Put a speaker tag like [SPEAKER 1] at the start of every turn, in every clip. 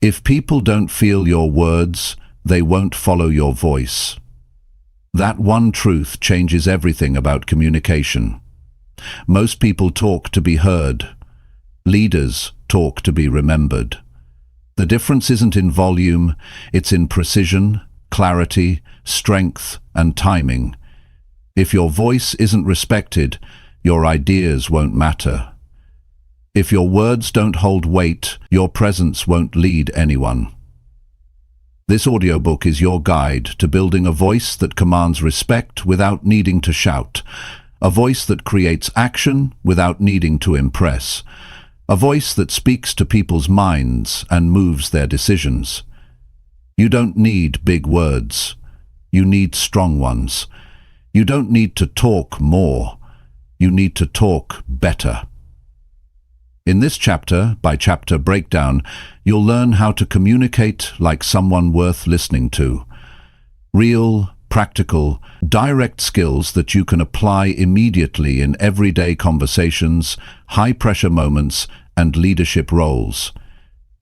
[SPEAKER 1] If people don't feel your words, they won't follow your voice. That one truth changes everything about communication. Most people talk to be heard. Leaders talk to be remembered. The difference isn't in volume, it's in precision, clarity, strength, and timing. If your voice isn't respected, your ideas won't matter. If your words don't hold weight, your presence won't lead anyone. This audiobook is your guide to building a voice that commands respect without needing to shout, a voice that creates action without needing to impress, a voice that speaks to people's minds and moves their decisions. You don't need big words. You need strong ones. You don't need to talk more. You need to talk better. In this chapter-by-chapter breakdown, you'll learn how to communicate like someone worth listening to. Real, practical, direct skills that you can apply immediately in everyday conversations, high-pressure moments, and leadership roles.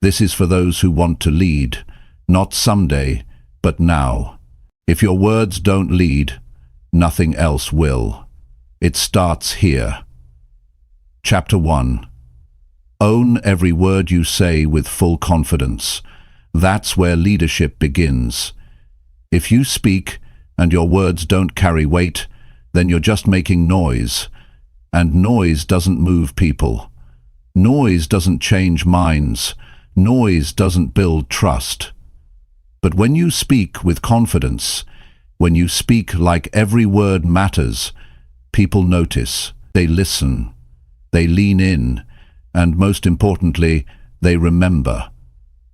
[SPEAKER 1] This is for those who want to lead, not someday, but now. If your words don't lead, nothing else will. It starts here. Chapter 1. Own every word you say with full confidence. That's where leadership begins. If you speak and your words don't carry weight, then you're just making noise. And noise doesn't move people. Noise doesn't change minds. Noise doesn't build trust. But when you speak with confidence, when you speak like every word matters, people notice, they listen, they lean in, and most importantly, they remember.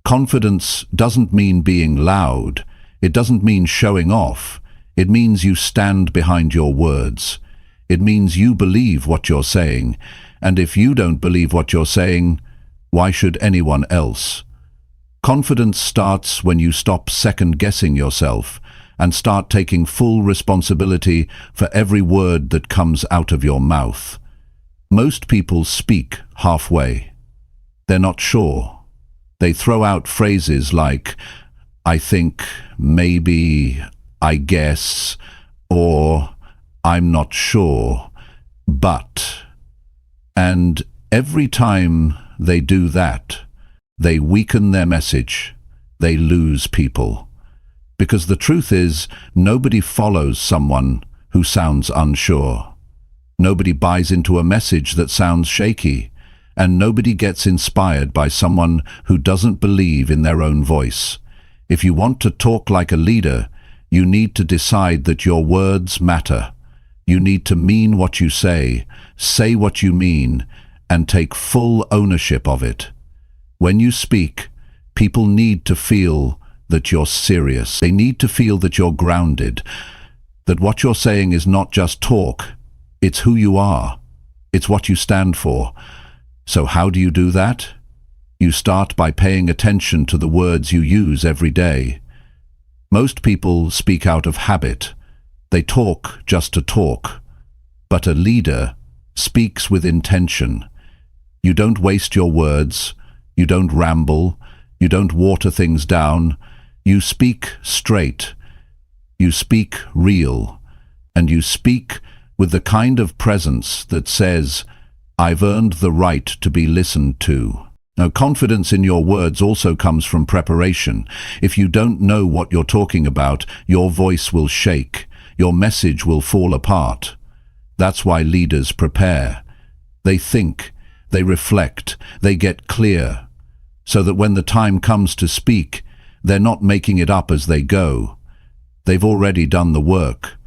[SPEAKER 1] Confidence doesn't mean being loud. It doesn't mean showing off. It means you stand behind your words. It means you believe what you're saying. And if you don't believe what you're saying, why should anyone else? Confidence starts when you stop second-guessing yourself and start taking full responsibility for every word that comes out of your mouth. Most people speak halfway. They're not sure. They throw out phrases like, I think, maybe, I guess, or I'm not sure, but. And every time they do that, they weaken their message. They lose people. Because the truth is, nobody follows someone who sounds unsure. Nobody buys into a message that sounds shaky, and nobody gets inspired by someone who doesn't believe in their own voice. If you want to talk like a leader, you need to decide that your words matter. You need to mean what you say what you mean, and take full ownership of it. When you speak, people need to feel that you're serious. They need to feel that you're grounded, that what you're saying is not just talk. It's who you are. It's what you stand for. So how do you do that? You start by paying attention to the words you use every day. Most people speak out of habit. They talk just to talk. But a leader speaks with intention. You don't waste your words. You don't ramble. You don't water things down. You speak straight. You speak real. And you speak with the kind of presence that says, I've earned the right to be listened to. Now, confidence in your words also comes from preparation. If you don't know what you're talking about, your voice will shake. Your message will fall apart. That's why leaders prepare. They think, they reflect, they get clear, so that when the time comes to speak, they're not making it up as they go. They've already done the work.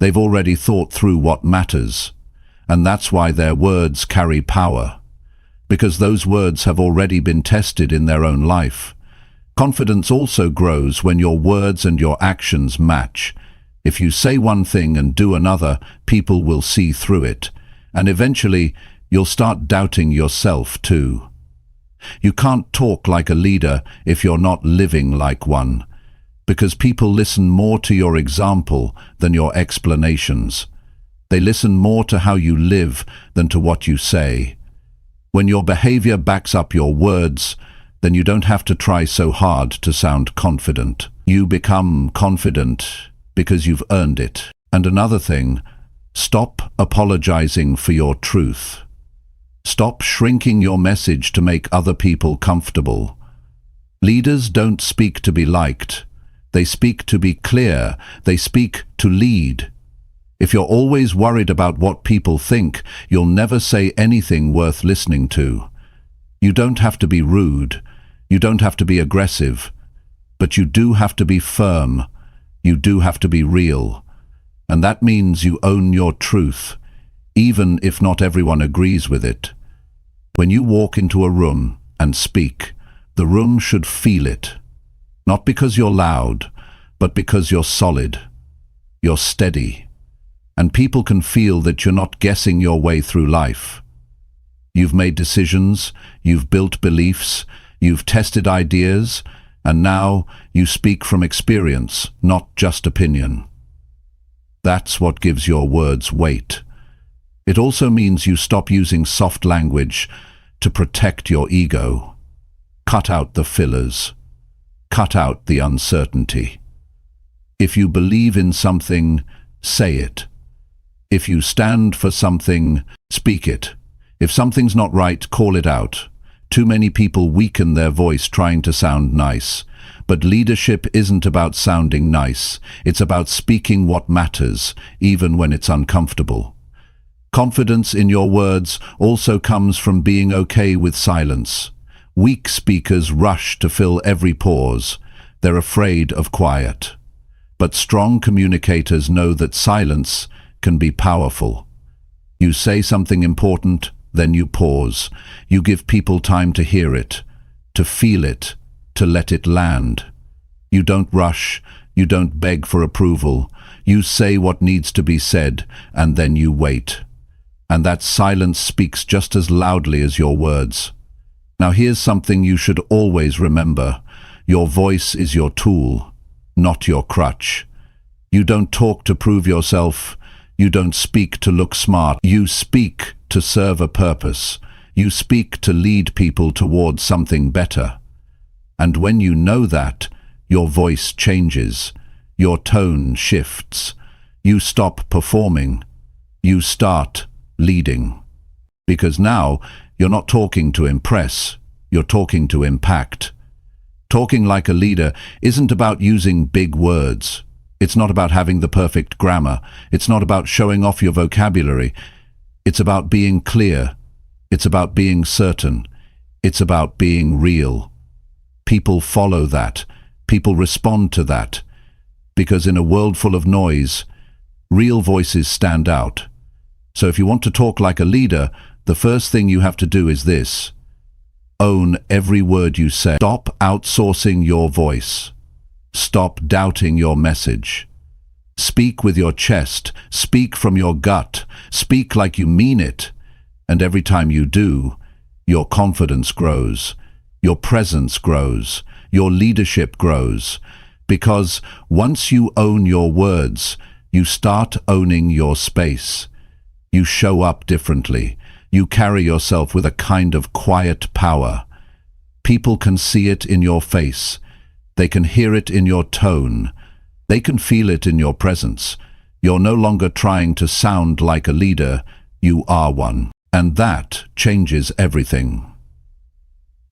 [SPEAKER 1] They've already thought through what matters, and that's why their words carry power, because those words have already been tested in their own life. Confidence also grows when your words and your actions match. If you say one thing and do another, people will see through it, and eventually you'll start doubting yourself too. You can't talk like a leader if you're not living like one, because people listen more to your example than your explanations. They listen more to how you live than to what you say. When your behavior backs up your words, then you don't have to try so hard to sound confident. You become confident because you've earned it. And another thing, stop apologizing for your truth. Stop shrinking your message to make other people comfortable. Leaders don't speak to be liked. They speak to be clear. They speak to lead. If you're always worried about what people think, you'll never say anything worth listening to. You don't have to be rude. You don't have to be aggressive. But you do have to be firm. You do have to be real. And that means you own your truth, even if not everyone agrees with it. When you walk into a room and speak, the room should feel it. Not because you're loud, but because you're solid. You're steady. And people can feel that you're not guessing your way through life. You've made decisions, you've built beliefs, you've tested ideas, and now you speak from experience, not just opinion. That's what gives your words weight. It also means you stop using soft language to protect your ego. Cut out the fillers. Cut out the uncertainty. If you believe in something, say it. If you stand for something, speak it. If something's not right, call it out. Too many people weaken their voice trying to sound nice. But leadership isn't about sounding nice. It's about speaking what matters, even when it's uncomfortable. Confidence in your words also comes from being okay with silence. Weak speakers rush to fill every pause. They're afraid of quiet. But strong communicators know that silence can be powerful. You say something important, then you pause. You give people time to hear it, to feel it, to let it land. You don't rush, you don't beg for approval. You say what needs to be said, and then you wait. And that silence speaks just as loudly as your words. Now here's something you should always remember. Your voice is your tool, not your crutch. You don't talk to prove yourself. You don't speak to look smart. You speak to serve a purpose. You speak to lead people towards something better. And when you know that, your voice changes. Your tone shifts. You stop performing. You start leading. Because now, you're not talking to impress. You're talking to impact. Talking like a leader isn't about using big words. It's not about having the perfect grammar. It's not about showing off your vocabulary. It's about being clear. It's about being certain. It's about being real. People follow that. People respond to that. Because in a world full of noise, real voices stand out. So if you want to talk like a leader, the first thing you have to do is this. Own every word you say. Stop outsourcing your voice. Stop doubting your message. Speak with your chest. Speak from your gut. Speak like you mean it. And every time you do, your confidence grows. Your presence grows. Your leadership grows. Because once you own your words, you start owning your space. You show up differently. You carry yourself with a kind of quiet power. People can see it in your face. They can hear it in your tone. They can feel it in your presence. You're no longer trying to sound like a leader. You are one. And that changes everything.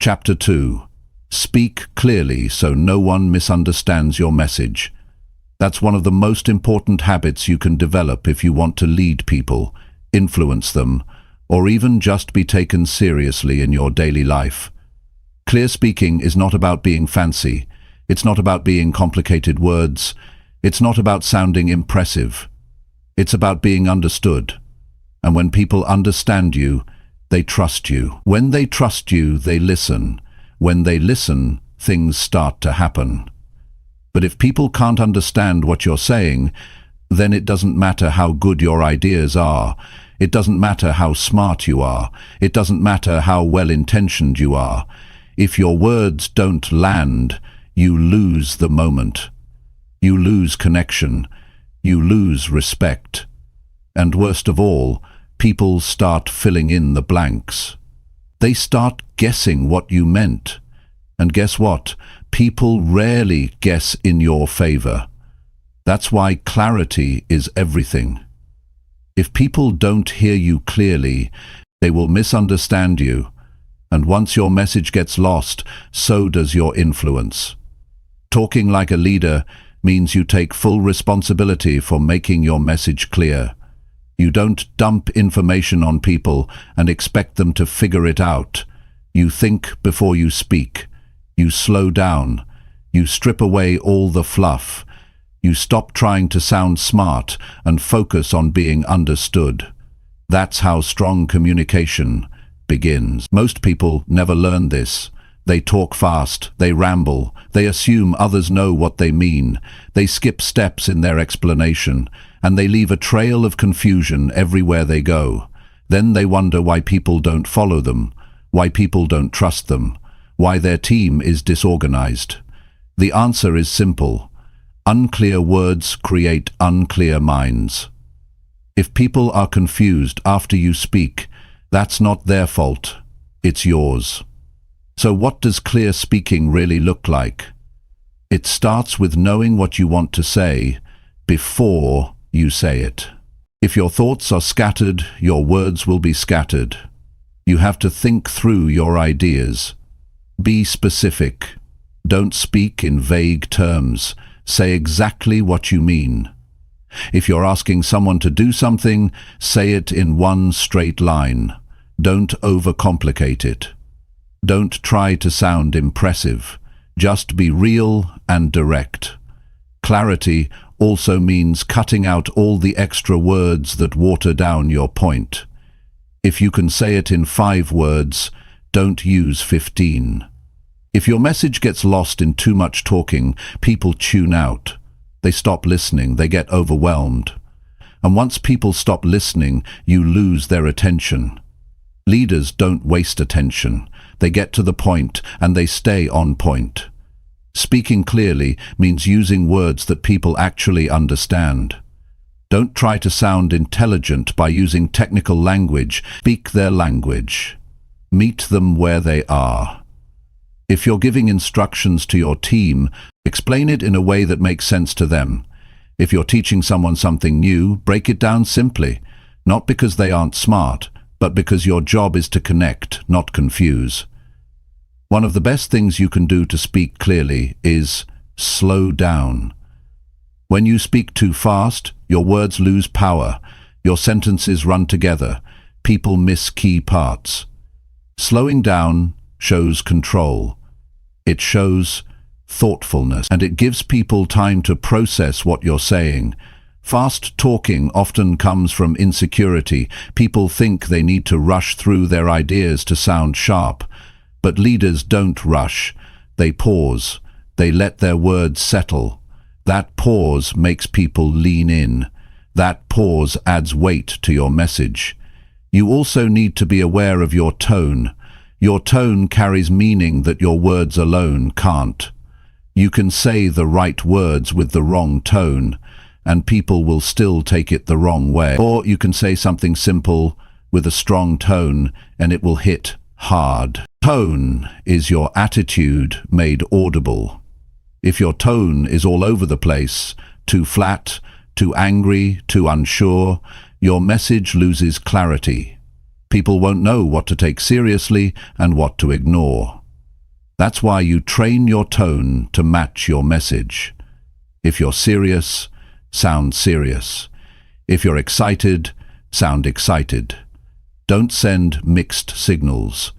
[SPEAKER 1] Chapter 2. Speak clearly so no one misunderstands your message. That's one of the most important habits you can develop if you want to lead people, influence them, or even just be taken seriously in your daily life. Clear speaking is not about being fancy. It's not about being complicated words. It's not about sounding impressive. It's about being understood. And when people understand you, they trust you. When they trust you, they listen. When they listen, things start to happen. But if people can't understand what you're saying, then it doesn't matter how good your ideas are. It doesn't matter how smart you are. It doesn't matter how well-intentioned you are. If your words don't land, you lose the moment. You lose connection. You lose respect. And worst of all, people start filling in the blanks. They start guessing what you meant. And guess what? People rarely guess in your favor. That's why clarity is everything. If people don't hear you clearly, they will misunderstand you. And once your message gets lost, so does your influence. Talking like a leader means you take full responsibility for making your message clear. You don't dump information on people and expect them to figure it out. You think before you speak. You slow down. You strip away all the fluff. You stop trying to sound smart and focus on being understood. That's how strong communication begins. Most people never learn this. They talk fast, they ramble, they assume others know what they mean, they skip steps in their explanation, and they leave a trail of confusion everywhere they go. Then they wonder why people don't follow them, why people don't trust them, why their team is disorganized. The answer is simple. Unclear words create unclear minds. If people are confused after you speak, that's not their fault, it's yours. So what does clear speaking really look like? It starts with knowing what you want to say before you say it. If your thoughts are scattered, your words will be scattered. You have to think through your ideas. Be specific. Don't speak in vague terms. Say exactly what you mean. If you're asking someone to do something, say it in one straight line. Don't overcomplicate it. Don't try to sound impressive. Just be real and direct. Clarity also means cutting out all the extra words that water down your point. If you can say it in 5 words, don't use 15. If your message gets lost in too much talking, people tune out. They stop listening, they get overwhelmed. And once people stop listening, you lose their attention. Leaders don't waste attention. They get to the point and they stay on point. Speaking clearly means using words that people actually understand. Don't try to sound intelligent by using technical language. Speak their language. Meet them where they are. If you're giving instructions to your team, explain it in a way that makes sense to them. If you're teaching someone something new, break it down simply, not because they aren't smart, but because your job is to connect, not confuse. One of the best things you can do to speak clearly is slow down. When you speak too fast, your words lose power, your sentences run together, people miss key parts. Slowing down shows control. It shows thoughtfulness, and it gives people time to process what you're saying. Fast talking often comes from insecurity. People think they need to rush through their ideas to sound sharp. But leaders don't rush. They pause. They let their words settle. That pause makes people lean in. That pause adds weight to your message. You also need to be aware of your tone. Your tone carries meaning that your words alone can't. You can say the right words with the wrong tone, and people will still take it the wrong way. Or you can say something simple with a strong tone, and it will hit hard. Tone is your attitude made audible. If your tone is all over the place, too flat, too angry, too unsure, your message loses clarity. People won't know what to take seriously and what to ignore. That's why you train your tone to match your message. If you're serious, sound serious. If you're excited, sound excited. Don't send mixed signals.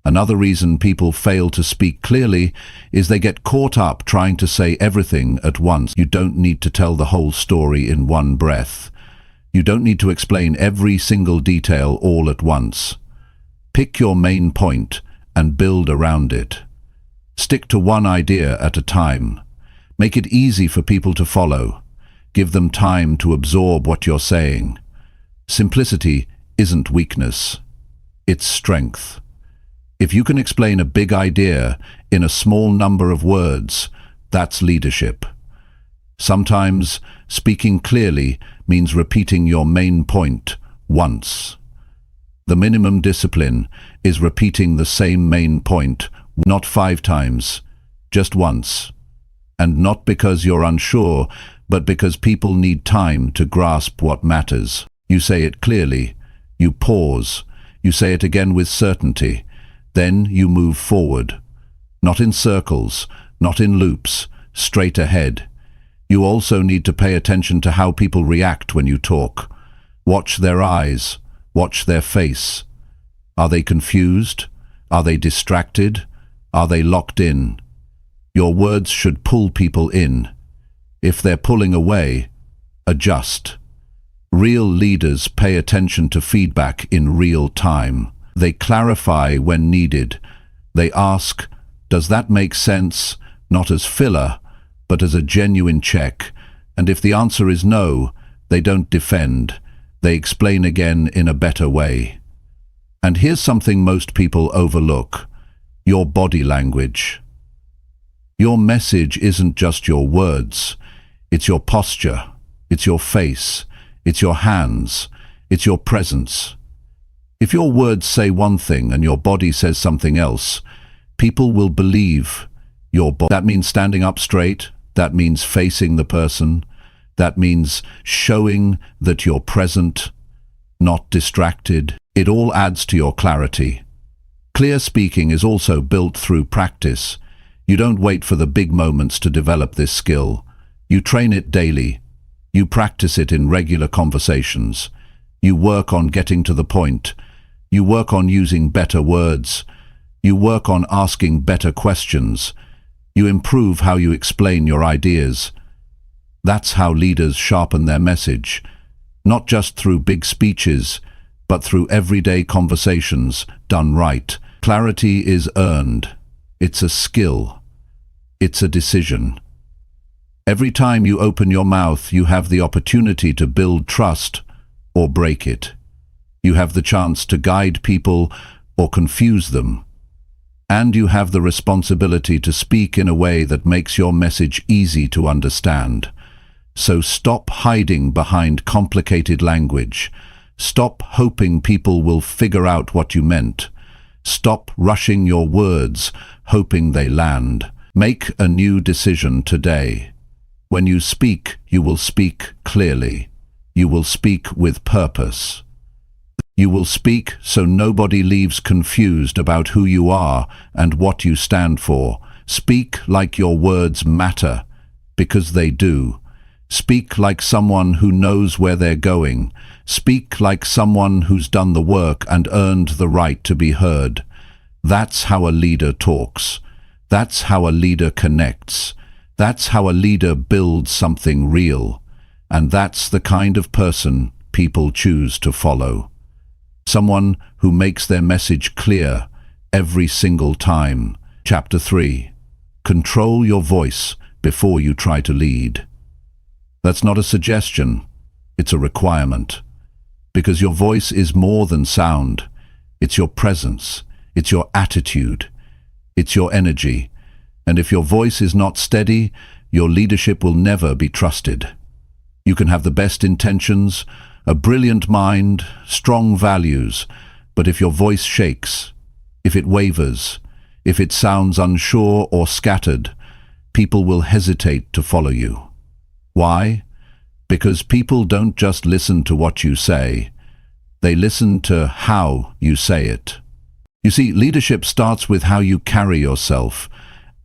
[SPEAKER 1] Another reason people fail to speak clearly is they get caught up trying to say everything at once. You don't need to tell the whole story in one breath. You don't need to explain every single detail all at once. Pick your main point and build around it. Stick to one idea at a time. Make it easy for people to follow. Give them time to absorb what you're saying. Simplicity isn't weakness. It's strength. If you can explain a big idea in a small number of words, that's leadership. Sometimes speaking clearly means repeating your main point once. The minimum discipline is repeating the same main point Not 5 times, just once. And not because you're unsure, but because people need time to grasp what matters. You say it clearly. You pause. You say it again with certainty. Then you move forward. Not in circles, not in loops, straight ahead. You also need to pay attention to how people react when you talk. Watch their eyes. Watch their face. Are they confused? Are they distracted? Are they locked in? Your words should pull people in. If they're pulling away, adjust. Real leaders pay attention to feedback in real time. They clarify when needed. They ask, does that make sense? Not as filler, but as a genuine check. And if the answer is no, they don't defend. They explain again in a better way. And here's something most people overlook: your body language. Your message isn't just your words. It's your posture. It's your face. It's your hands. It's your presence. If your words say one thing and your body says something else, people will believe your body. That means standing up straight. That means facing the person. That means showing that you're present, not distracted. It all adds to your clarity. Clear speaking is also built through practice. You don't wait for the big moments to develop this skill. You train it daily. You practice it in regular conversations. You work on getting to the point. You work on using better words. You work on asking better questions. You improve how you explain your ideas. That's how leaders sharpen their message, not just through big speeches, but through everyday conversations done right. Clarity is earned. It's a skill. It's a decision. Every time you open your mouth, you have the opportunity to build trust or break it. You have the chance to guide people or confuse them. And you have the responsibility to speak in a way that makes your message easy to understand. So stop hiding behind complicated language. Stop hoping people will figure out what you meant. Stop rushing your words, hoping they land. Make a new decision today. When you speak, you will speak clearly. You will speak with purpose. You will speak so nobody leaves confused about who you are and what you stand for. Speak like your words matter, because they do. Speak like someone who knows where they're going. Speak like someone who's done the work and earned the right to be heard. That's how a leader talks. That's how a leader connects. That's how a leader builds something real. And that's the kind of person people choose to follow. Someone who makes their message clear every single time. Chapter 3. Control your voice before you try to lead. That's not a suggestion, it's a requirement. Because your voice is more than sound. It's your presence, it's your attitude, it's your energy. And if your voice is not steady, your leadership will never be trusted. You can have the best intentions, a brilliant mind, strong values, but if your voice shakes, if it wavers, if it sounds unsure or scattered, people will hesitate to follow you. Why? Because people don't just listen to what you say, they listen to how you say it. You see, leadership starts with how you carry yourself,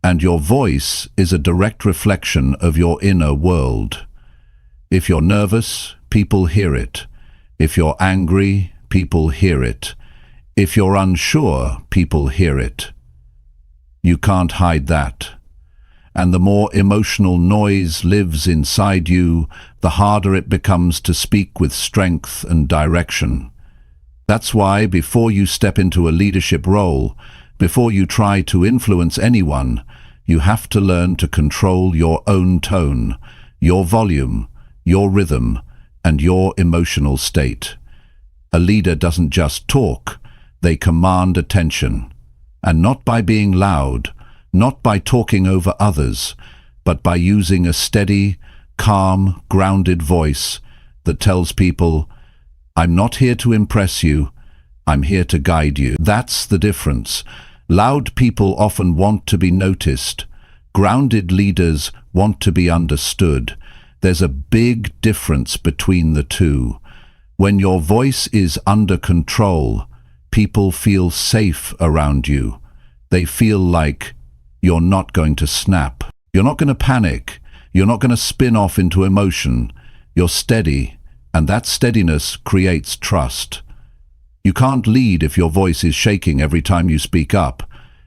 [SPEAKER 1] and your voice is a direct reflection of your inner world. If you're nervous, people hear it. If you're angry, people hear it. If you're unsure, people hear it. You can't hide that. And the more emotional noise lives inside you, the harder it becomes to speak with strength and direction. That's why before you step into a leadership role, before you try to influence anyone, you have to learn to control your own tone, your volume, your rhythm, and your emotional state. A leader doesn't just talk, they command attention. And not by being loud, not by talking over others, but by using a steady, calm, grounded voice that tells people, I'm not here to impress you, I'm here to guide you. That's the difference. Loud people often want to be noticed. Grounded leaders want to be understood. There's a big difference between the two. When your voice is under control, people feel safe around you. They feel like you're not going to snap. You're not going to panic. You're not going to spin off into emotion. You're steady, and that steadiness creates trust. You can't lead if your voice is shaking every time you speak up.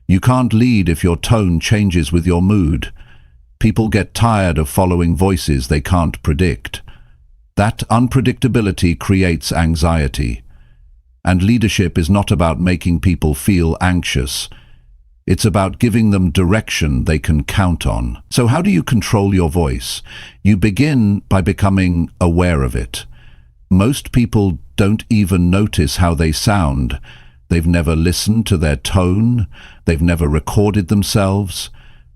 [SPEAKER 1] You can't lead if your tone changes with your mood. People get tired of following voices they can't predict. That unpredictability creates anxiety. And leadership is not about making people feel anxious. It's about giving them direction they can count on. So how do you control your voice? You begin by becoming aware of it. Most people don't even notice how they sound. They've never listened to their tone. They've never recorded themselves.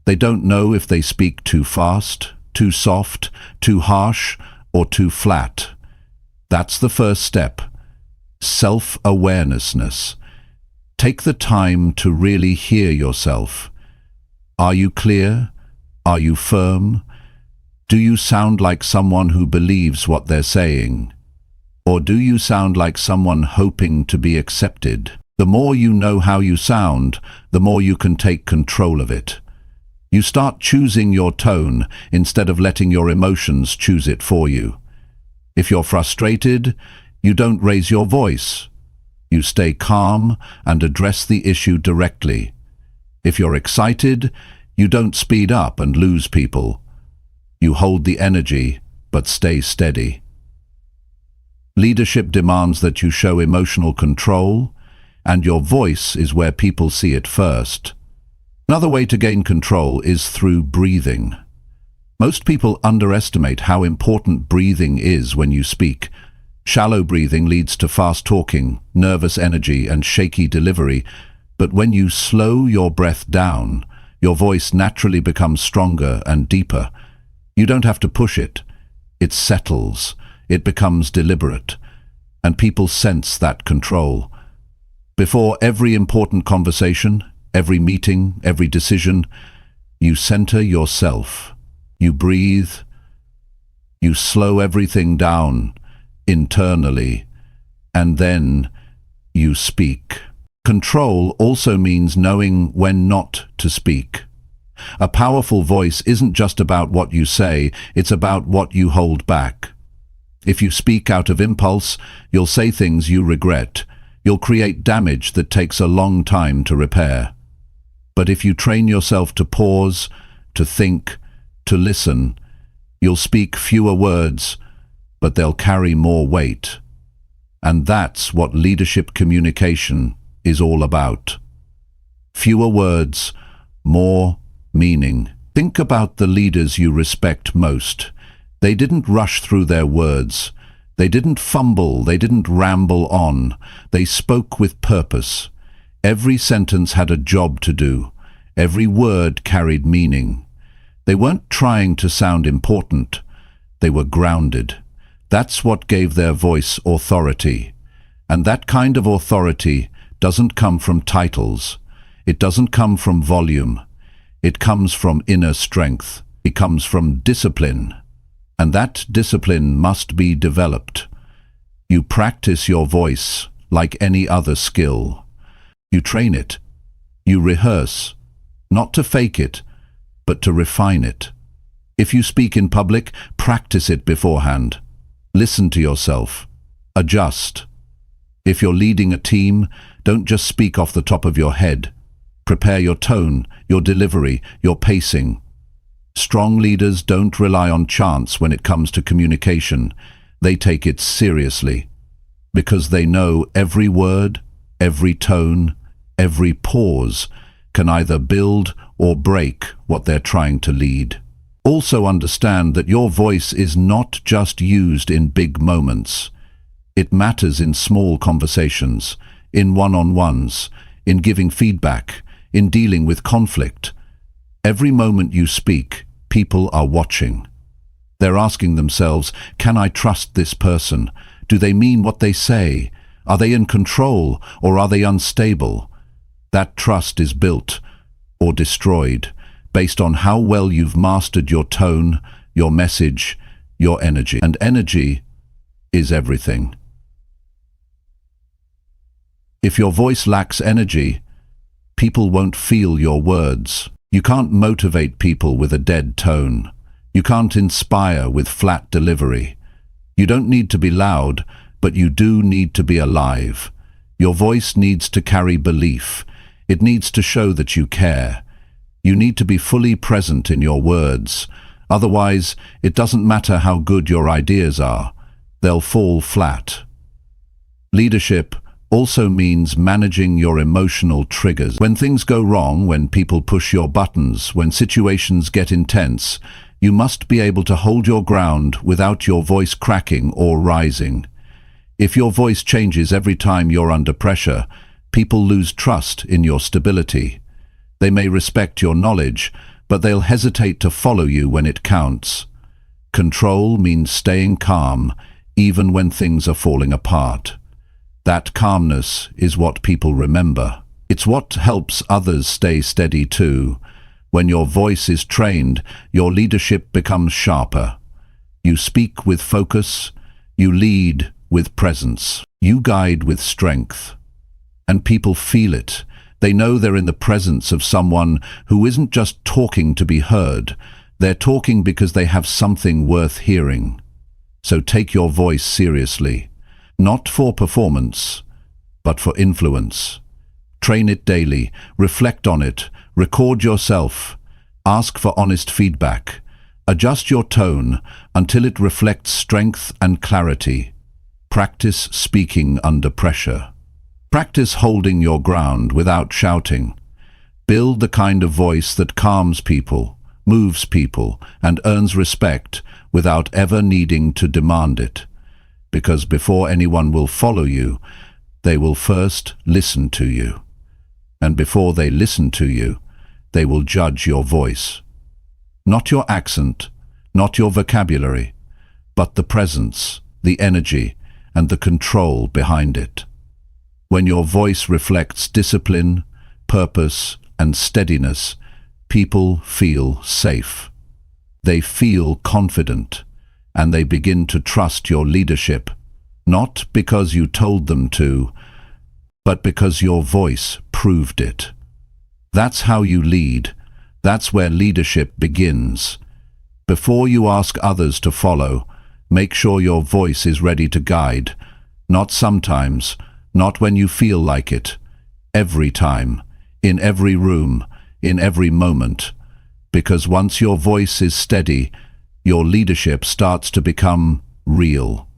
[SPEAKER 1] They don't know if they speak too fast, too soft, too harsh, or too flat. That's the first step. Self-awareness. Take the time to really hear yourself. Are you clear? Are you firm? Do you sound like someone who believes what they're saying? Or do you sound like someone hoping to be accepted? The more you know how you sound, the more you can take control of it. You start choosing your tone instead of letting your emotions choose it for you. If you're frustrated, you don't raise your voice. You stay calm and address the issue directly. If you're excited, you don't speed up and lose people. You hold the energy, but stay steady. Leadership demands that you show emotional control, and your voice is where people see it first. Another way to gain control is through breathing. Most people underestimate how important breathing is when you speak. Shallow breathing leads to fast talking, nervous energy, and shaky delivery, but when you slow your breath down, your voice naturally becomes stronger and deeper. You don't have to push it. It settles. It becomes deliberate, and people sense that control. Before every important conversation, every meeting, every decision, you center yourself. You breathe. You slow everything down internally, and then you speak. Control also means knowing when not to speak. A powerful voice isn't just about what you say, it's about what you hold back. If you speak out of impulse, you'll say things you regret. You'll create damage that takes a long time to repair. But if you train yourself to pause, to think, to listen, you'll speak fewer words, but they'll carry more weight. And that's what leadership communication is all about. Fewer words, more meaning. Think about the leaders you respect most. They didn't rush through their words. They didn't fumble. They didn't ramble on. They spoke with purpose. Every sentence had a job to do. Every word carried meaning. They weren't trying to sound important. They were grounded. That's what gave their voice authority. And that kind of authority doesn't come from titles. It doesn't come from volume. It comes from inner strength. It comes from discipline. And that discipline must be developed. You practice your voice like any other skill. You train it. You rehearse, not to fake it, but to refine it. If you speak in public, practice it beforehand. Listen to yourself. Adjust. If you're leading a team, don't just speak off the top of your head. Prepare your tone, your delivery, your pacing. Strong leaders don't rely on chance when it comes to communication. They take it seriously, because they know every word, every tone, every pause can either build or break what they're trying to lead. Also understand that your voice is not just used in big moments. It matters in small conversations, in one-on-ones, in giving feedback, in dealing with conflict. Every moment you speak, people are watching. They're asking themselves, can I trust this person? Do they mean what they say? Are they in control or are they unstable? That trust is built or destroyed based on how well you've mastered your tone, your message, your energy. And energy is everything. If your voice lacks energy, people won't feel your words. You can't motivate people with a dead tone. You can't inspire with flat delivery. You don't need to be loud, but you do need to be alive. Your voice needs to carry belief. It needs to show that you care. You need to be fully present in your words. Otherwise, it doesn't matter how good your ideas are. They'll fall flat. Leadership also means managing your emotional triggers. When things go wrong, when people push your buttons, when situations get intense, you must be able to hold your ground without your voice cracking or rising. If your voice changes every time you're under pressure, people lose trust in your stability. They may respect your knowledge, but they'll hesitate to follow you when it counts. Control means staying calm, even when things are falling apart. That calmness is what people remember. It's what helps others stay steady too. When your voice is trained, your leadership becomes sharper. You speak with focus, you lead with presence, you guide with strength. And people feel it. They know they're in the presence of someone who isn't just talking to be heard. They're talking because they have something worth hearing. So take your voice seriously, not for performance, but for influence. Train it daily, reflect on it, record yourself, ask for honest feedback. Adjust your tone until it reflects strength and clarity. Practice speaking under pressure. Practice holding your ground without shouting. Build the kind of voice that calms people, moves people, and earns respect without ever needing to demand it. Because before anyone will follow you, they will first listen to you. And before they listen to you, they will judge your voice. Not your accent, not your vocabulary, but the presence, the energy, and the control behind it. When your voice reflects discipline, purpose, and steadiness, people feel safe. They feel confident, and they begin to trust your leadership, not because you told them to, but because your voice proved it. That's how you lead. That's where leadership begins. Before you ask others to follow, make sure your voice is ready to guide, not sometimes, not when you feel like it, every time, in every room, in every moment. Because once your voice is steady, your leadership starts to become real.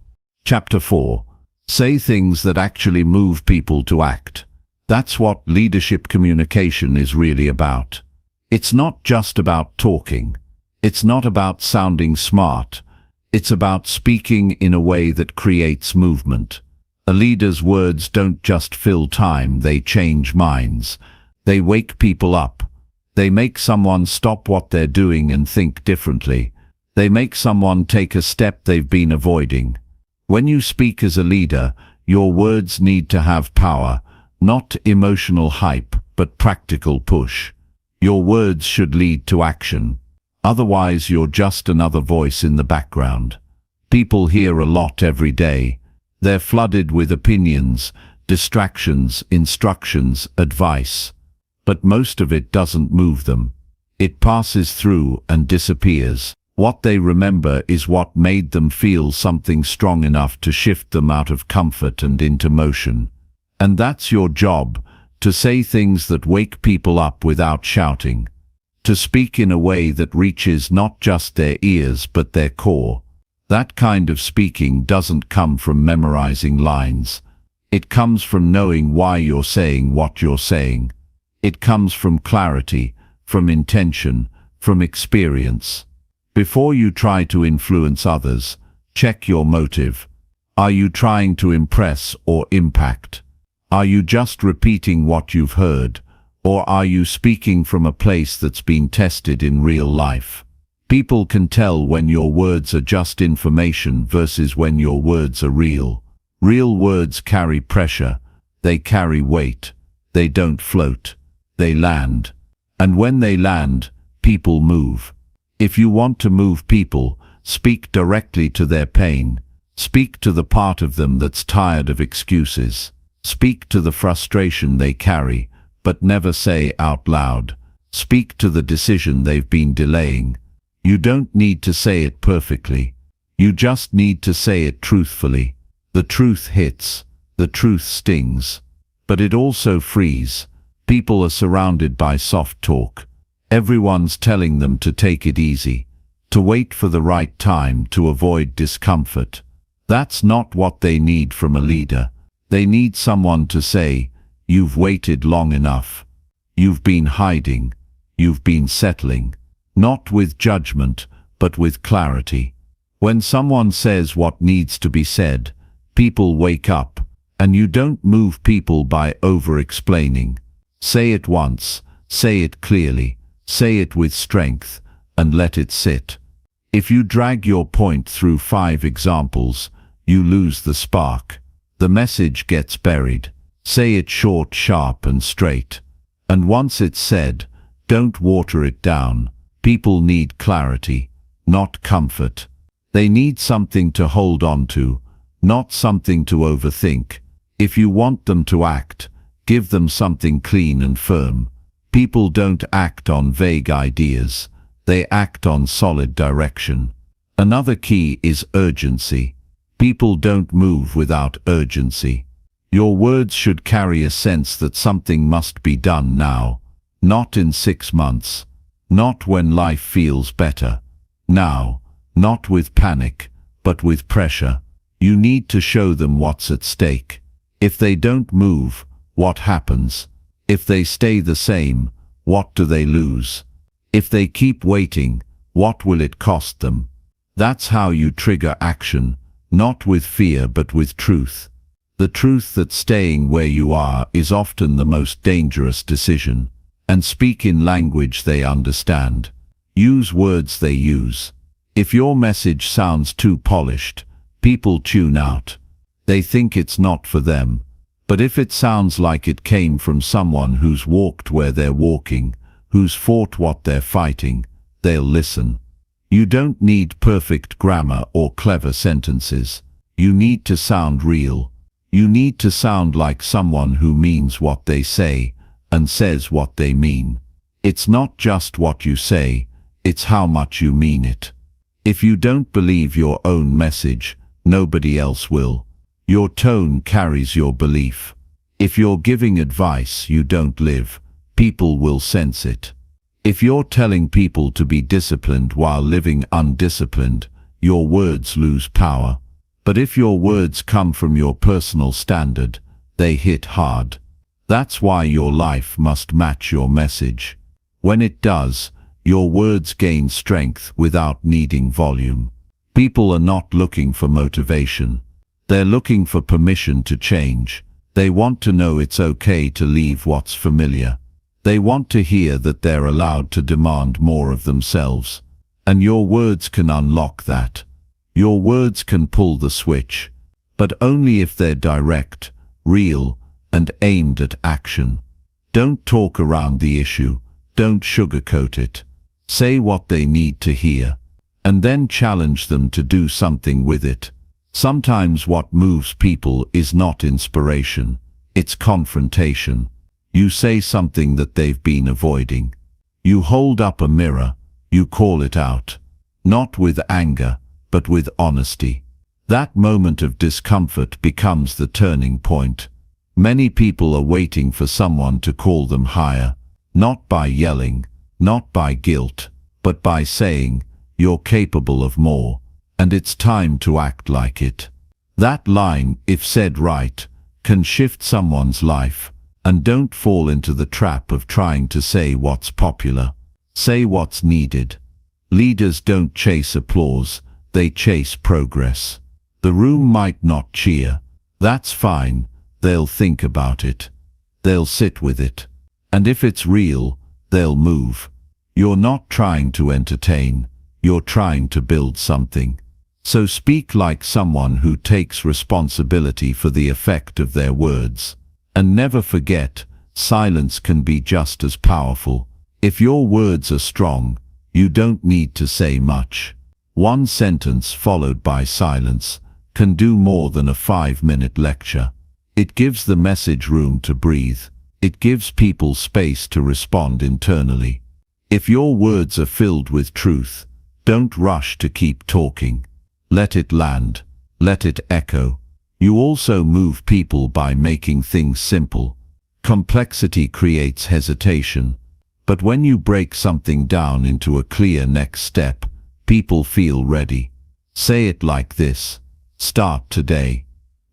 [SPEAKER 1] Chapter 4. Say things that actually move people to act. That's what leadership communication is really about. It's not just about talking. It's not about sounding smart. It's about speaking in a way that creates movement. A leader's words don't just fill time, they change minds. They wake people up. They make someone stop what they're doing and think differently. They make someone take a step they've been avoiding. When you speak as a leader, your words need to have power, not emotional hype, but practical push. Your words should lead to action. Otherwise, you're just another voice in the background. People hear a lot every day. They're flooded with opinions, distractions, instructions, advice. But most of it doesn't move them. It passes through and disappears. What they remember is what made them feel something strong enough to shift them out of comfort and into motion. And that's your job, to say things that wake people up without shouting. To speak in a way that reaches not just their ears but their core. That kind of speaking doesn't come from memorizing lines. It comes from knowing why you're saying what you're saying. It comes from clarity, from intention, from experience. Before you try to influence others, check your motive. Are you trying to impress or impact? Are you just repeating what you've heard? Or are you speaking from a place that's been tested in real life? People can tell when your words are just information versus when your words are real. Real words carry pressure. They carry weight. They don't float. They land. And when they land, people move. If you want to move people, speak directly to their pain. Speak to the part of them that's tired of excuses. Speak to the frustration they carry, but never say out loud. Speak to the decision they've been delaying. You don't need to say it perfectly. You just need to say it truthfully. The truth hits. The truth stings. But it also frees. People are surrounded by soft talk. Everyone's telling them to take it easy, to wait for the right time, to avoid discomfort. That's not what they need from a leader. They need someone to say, "You've waited long enough. You've been hiding. You've been settling." Not with judgment, but with clarity. When someone says what needs to be said, people wake up, and you don't move people by over-explaining. Say it once, say it clearly, say it with strength, and let it sit. If you drag your point through 5 examples, you lose the spark. The message gets buried. Say it short, sharp, and straight. And once it's said, don't water it down. People need clarity, not comfort. They need something to hold on to, not something to overthink. If you want them to act, give them something clean and firm. People don't act on vague ideas. They act on solid direction. Another key is urgency. People don't move without urgency. Your words should carry a sense that something must be done now, not in 6 months. Not when life feels better. Now, not with panic, but with pressure. You need to show them what's at stake. If they don't move, what happens? If they stay the same, what do they lose? If they keep waiting, what will it cost them? That's how you trigger action, not with fear but with truth. The truth that staying where you are is often the most dangerous decision. And speak in language they understand. Use words they use. If your message sounds too polished, people tune out. They think it's not for them. But if it sounds like it came from someone who's walked where they're walking, who's fought what they're fighting, they'll listen. You don't need perfect grammar or clever sentences. You need to sound real. You need to sound like someone who means what they say and says what they mean. It's not just what you say, it's how much you mean it. If you don't believe your own message, nobody else will. Your tone carries your belief. If you're giving advice you don't live, people will sense it. If you're telling people to be disciplined while living undisciplined, your words lose power. But if your words come from your personal standard, they hit hard. That's why your life must match your message. When it does, your words gain strength without needing volume. People are not looking for motivation. They're looking for permission to change. They want to know it's okay to leave what's familiar. They want to hear that they're allowed to demand more of themselves. And your words can unlock that. Your words can pull the switch, but only if they're direct, real, and aimed at action. Don't talk around the issue. Don't sugarcoat it. Say what they need to hear, and then challenge them to do something with it. Sometimes what moves people is not inspiration, it's confrontation. You say something that they've been avoiding. You hold up a mirror, you call it out, not with anger, but with honesty. That moment of discomfort becomes the turning point. Many people are waiting for someone to call them higher, not by yelling, not by guilt, but by saying, "You're capable of more, and it's time to act like it." That line, if said right, can shift someone's life. And don't fall into the trap of trying to say what's popular. Say what's needed. Leaders don't chase applause, they chase progress. The room might not cheer. That's fine. They'll think about it. They'll sit with it. And if it's real, they'll move. You're not trying to entertain. You're trying to build something. So speak like someone who takes responsibility for the effect of their words. And never forget,
[SPEAKER 2] silence can be just as powerful. If your words are strong, you don't need to say much. One sentence followed by silence can do more than a 5-minute lecture. It gives the message room to breathe. It gives people space to respond internally. If your words are filled with truth, don't rush to keep talking. Let it land. Let it echo. You also move people by making things simple. Complexity creates hesitation. But when you break something down into a clear next step, people feel ready. Say it like this. Start today.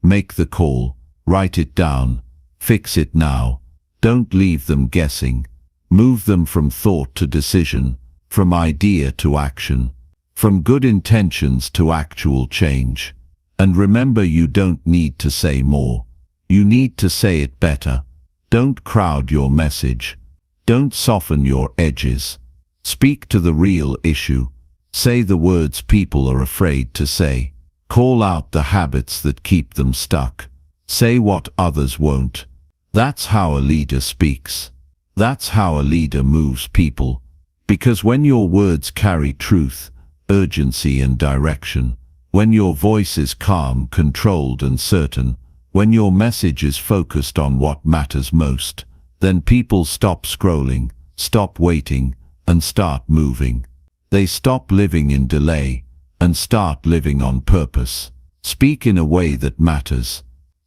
[SPEAKER 2] Make the call. Write it down. Fix it now. Don't leave them guessing. Move them from thought to decision, from idea to action, from good intentions to actual change. And remember, you don't need to say more. You need to say it better. Don't crowd your message. Don't soften your edges. Speak to the real issue. Say the words people are afraid to say. Call out the habits that keep them stuck. Say what others won't. That's how a leader speaks. That's how a leader moves people. Because when your words carry truth, urgency and direction, when your voice is calm, controlled and certain, when your message is focused on what matters most, then people stop scrolling, stop waiting, and start moving. They stop living in delay and start living on purpose. Speak in a way that matters.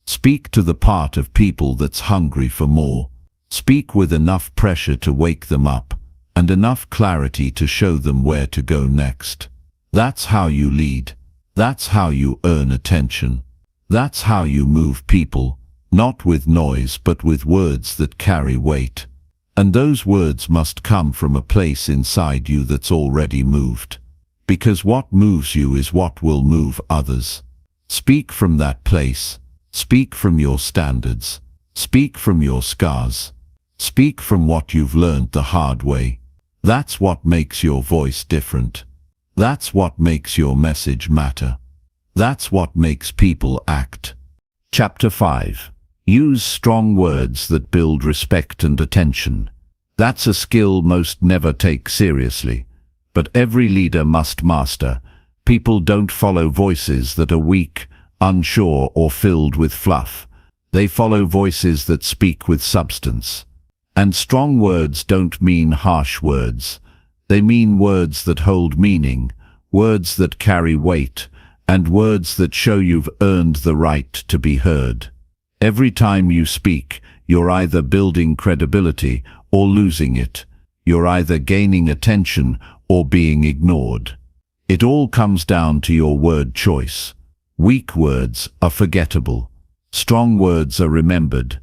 [SPEAKER 2] Speak to the part of people that's hungry for more. Speak with enough pressure to wake them up and enough clarity to show them where to go next. That's how you lead. That's how you earn attention. That's how you move people, not with noise but with words that carry weight. And those words must come from a place inside you that's already moved. Because what moves you is what will move others. Speak from that place. Speak from your standards. Speak from your scars. Speak from what you've learned the hard way. That's what makes your voice different. That's what makes your message matter. That's what makes people act.
[SPEAKER 1] Chapter 5. Use strong words that build respect and attention. That's a skill most never take seriously, but every leader must master. People don't follow voices that are weak, unsure, or filled with fluff. They follow voices that speak with substance. And strong words don't mean harsh words. They mean words that hold meaning, words that carry weight, and words that show you've earned the right to be heard. Every time you speak, you're either building credibility or losing it. You're either gaining attention or being ignored. It all comes down to your word choice. Weak words are forgettable. Strong words are remembered.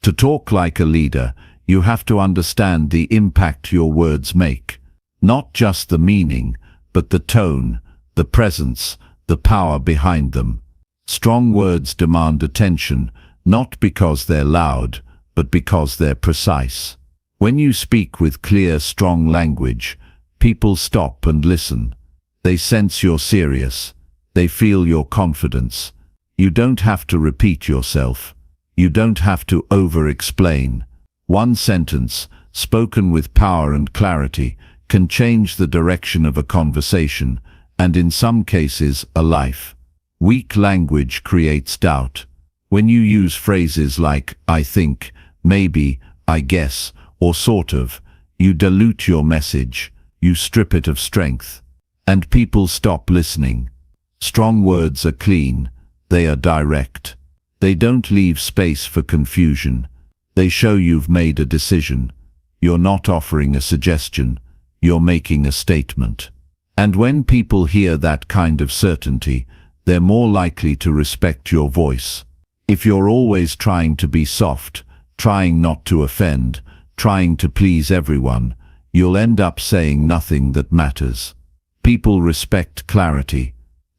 [SPEAKER 1] To talk like a leader, you have to understand the impact your words make. Not just the meaning, but the tone, the presence, the power behind them. Strong words demand attention, not because they're loud, but because they're precise. When you speak with clear, strong language, people stop and listen. They sense you're serious. They feel your confidence. You don't have to repeat yourself. You don't have to over-explain. One sentence, spoken with power and clarity, can change the direction of a conversation, and in some cases, a life. Weak language creates doubt. When you use phrases like, I think, maybe, I guess, or sort of, you dilute your message, you strip it of strength, and people stop listening. Strong words are clean, they are direct. They don't leave space for confusion. They show you've made a decision. You're not offering a suggestion, you're making a statement. And when people hear that kind of certainty, they're more likely to respect your voice. If you're always trying to be soft, trying not to offend, trying to please everyone, you'll end up saying nothing that matters. People respect clarity.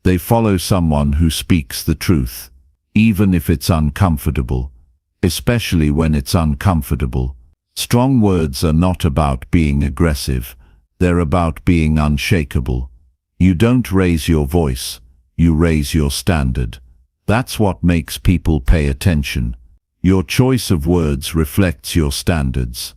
[SPEAKER 1] They follow someone who speaks the truth, even if it's uncomfortable, especially when it's uncomfortable. Strong words are not about being aggressive. They're about being unshakable. You don't raise your voice, you raise your standard. That's what makes people pay attention.
[SPEAKER 2] Your choice of words reflects your standards.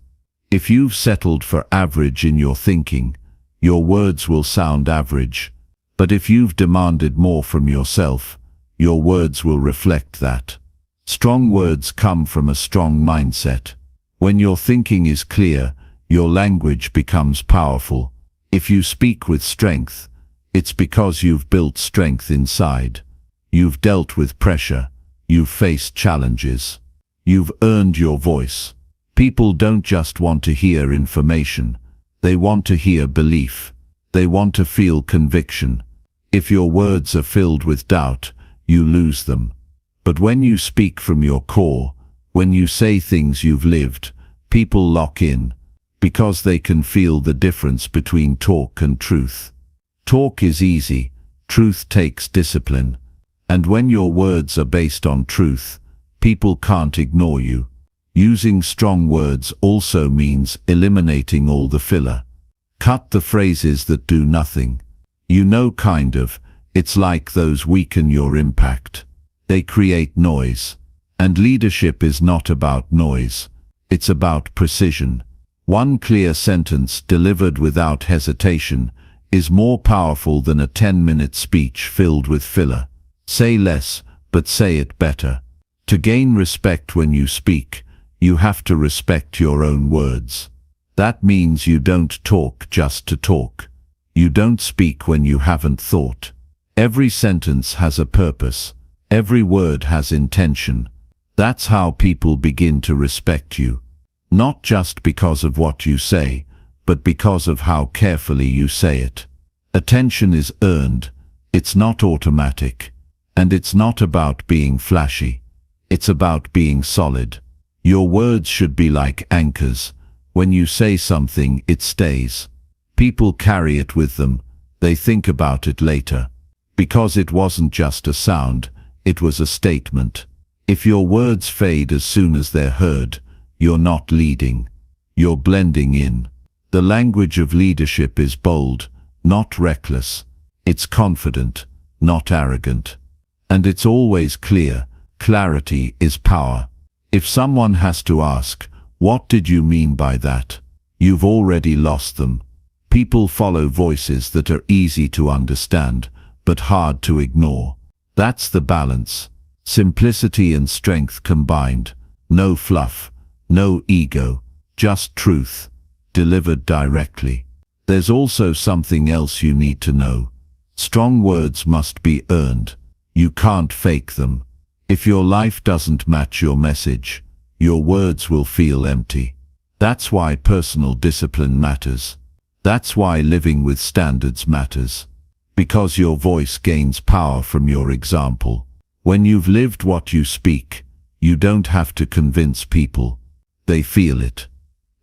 [SPEAKER 2] If you've settled for average in your thinking, your words will sound average. But if you've demanded more from yourself, your words will reflect that. Strong words come from a strong mindset. When your thinking is clear, your language becomes powerful. If you speak with strength, it's because you've built strength inside. You've dealt with pressure. You've faced challenges. You've earned your voice. People don't just want to hear information. They want to hear belief. They want to feel conviction. If your words are filled with doubt, you lose them. But when you speak from your core, when you say things you've lived, people lock in, because they can feel the difference between talk and truth. Talk is easy, truth takes discipline. And when your words are based on truth, people can't ignore you. Using strong words also means eliminating all the filler. Cut the phrases that do nothing. Kind of, it's like those weaken your impact. They create noise. And leadership is not about noise. It's about precision. One clear sentence delivered without hesitation is more powerful than a 10-minute speech filled with filler. Say less, but say it better. To gain respect when you speak, you have to respect your own words. That means you don't talk just to talk. You don't speak when you haven't thought. Every sentence has a purpose. Every word has intention. That's how people begin to respect you. Not just because of what you say, but because of how carefully you say it. Attention is earned. It's not automatic. And it's not about being flashy. It's about being solid. Your words should be like anchors. When you say something, it stays. People carry it with them. They think about it later. Because it wasn't just a sound, it was a statement. If your words fade as soon as they're heard, you're not leading. You're blending in. The language of leadership is bold, not reckless. It's confident, not arrogant. And it's always clear. Clarity is power. If someone has to ask, "What did you mean by that?" you've already lost them. People follow voices that are easy to understand, but hard to ignore. That's the balance. Simplicity and strength combined. No fluff, no ego, just truth, delivered directly. There's also something else you need to know. Strong words must be earned. You can't fake them. If your life doesn't match your message, your words will feel empty. That's why personal discipline matters. That's why living with standards matters. Because your voice gains power from your example. When you've lived what you speak, you don't have to convince people. They feel it.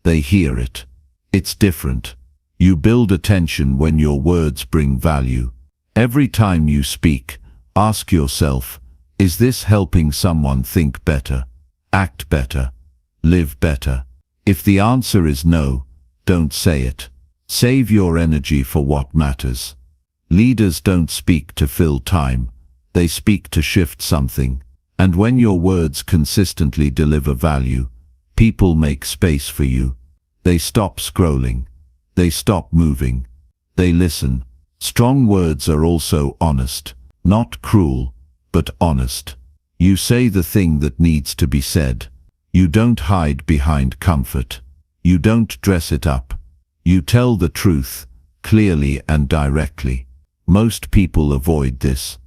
[SPEAKER 2] They hear it. It's different. You build attention when your words bring value. Every time you speak, ask yourself, is this helping someone think better, act better, live better? If the answer is no, don't say it. Save your energy for what matters. Leaders don't speak to fill time. They speak to shift something. And when your words consistently deliver value, people make space for you. They stop scrolling. They stop moving. They listen. Strong words are also honest, not cruel, but honest. You say the thing that needs to be said. You don't hide behind comfort. You don't dress it up. You tell the truth, clearly and directly. Most people avoid this.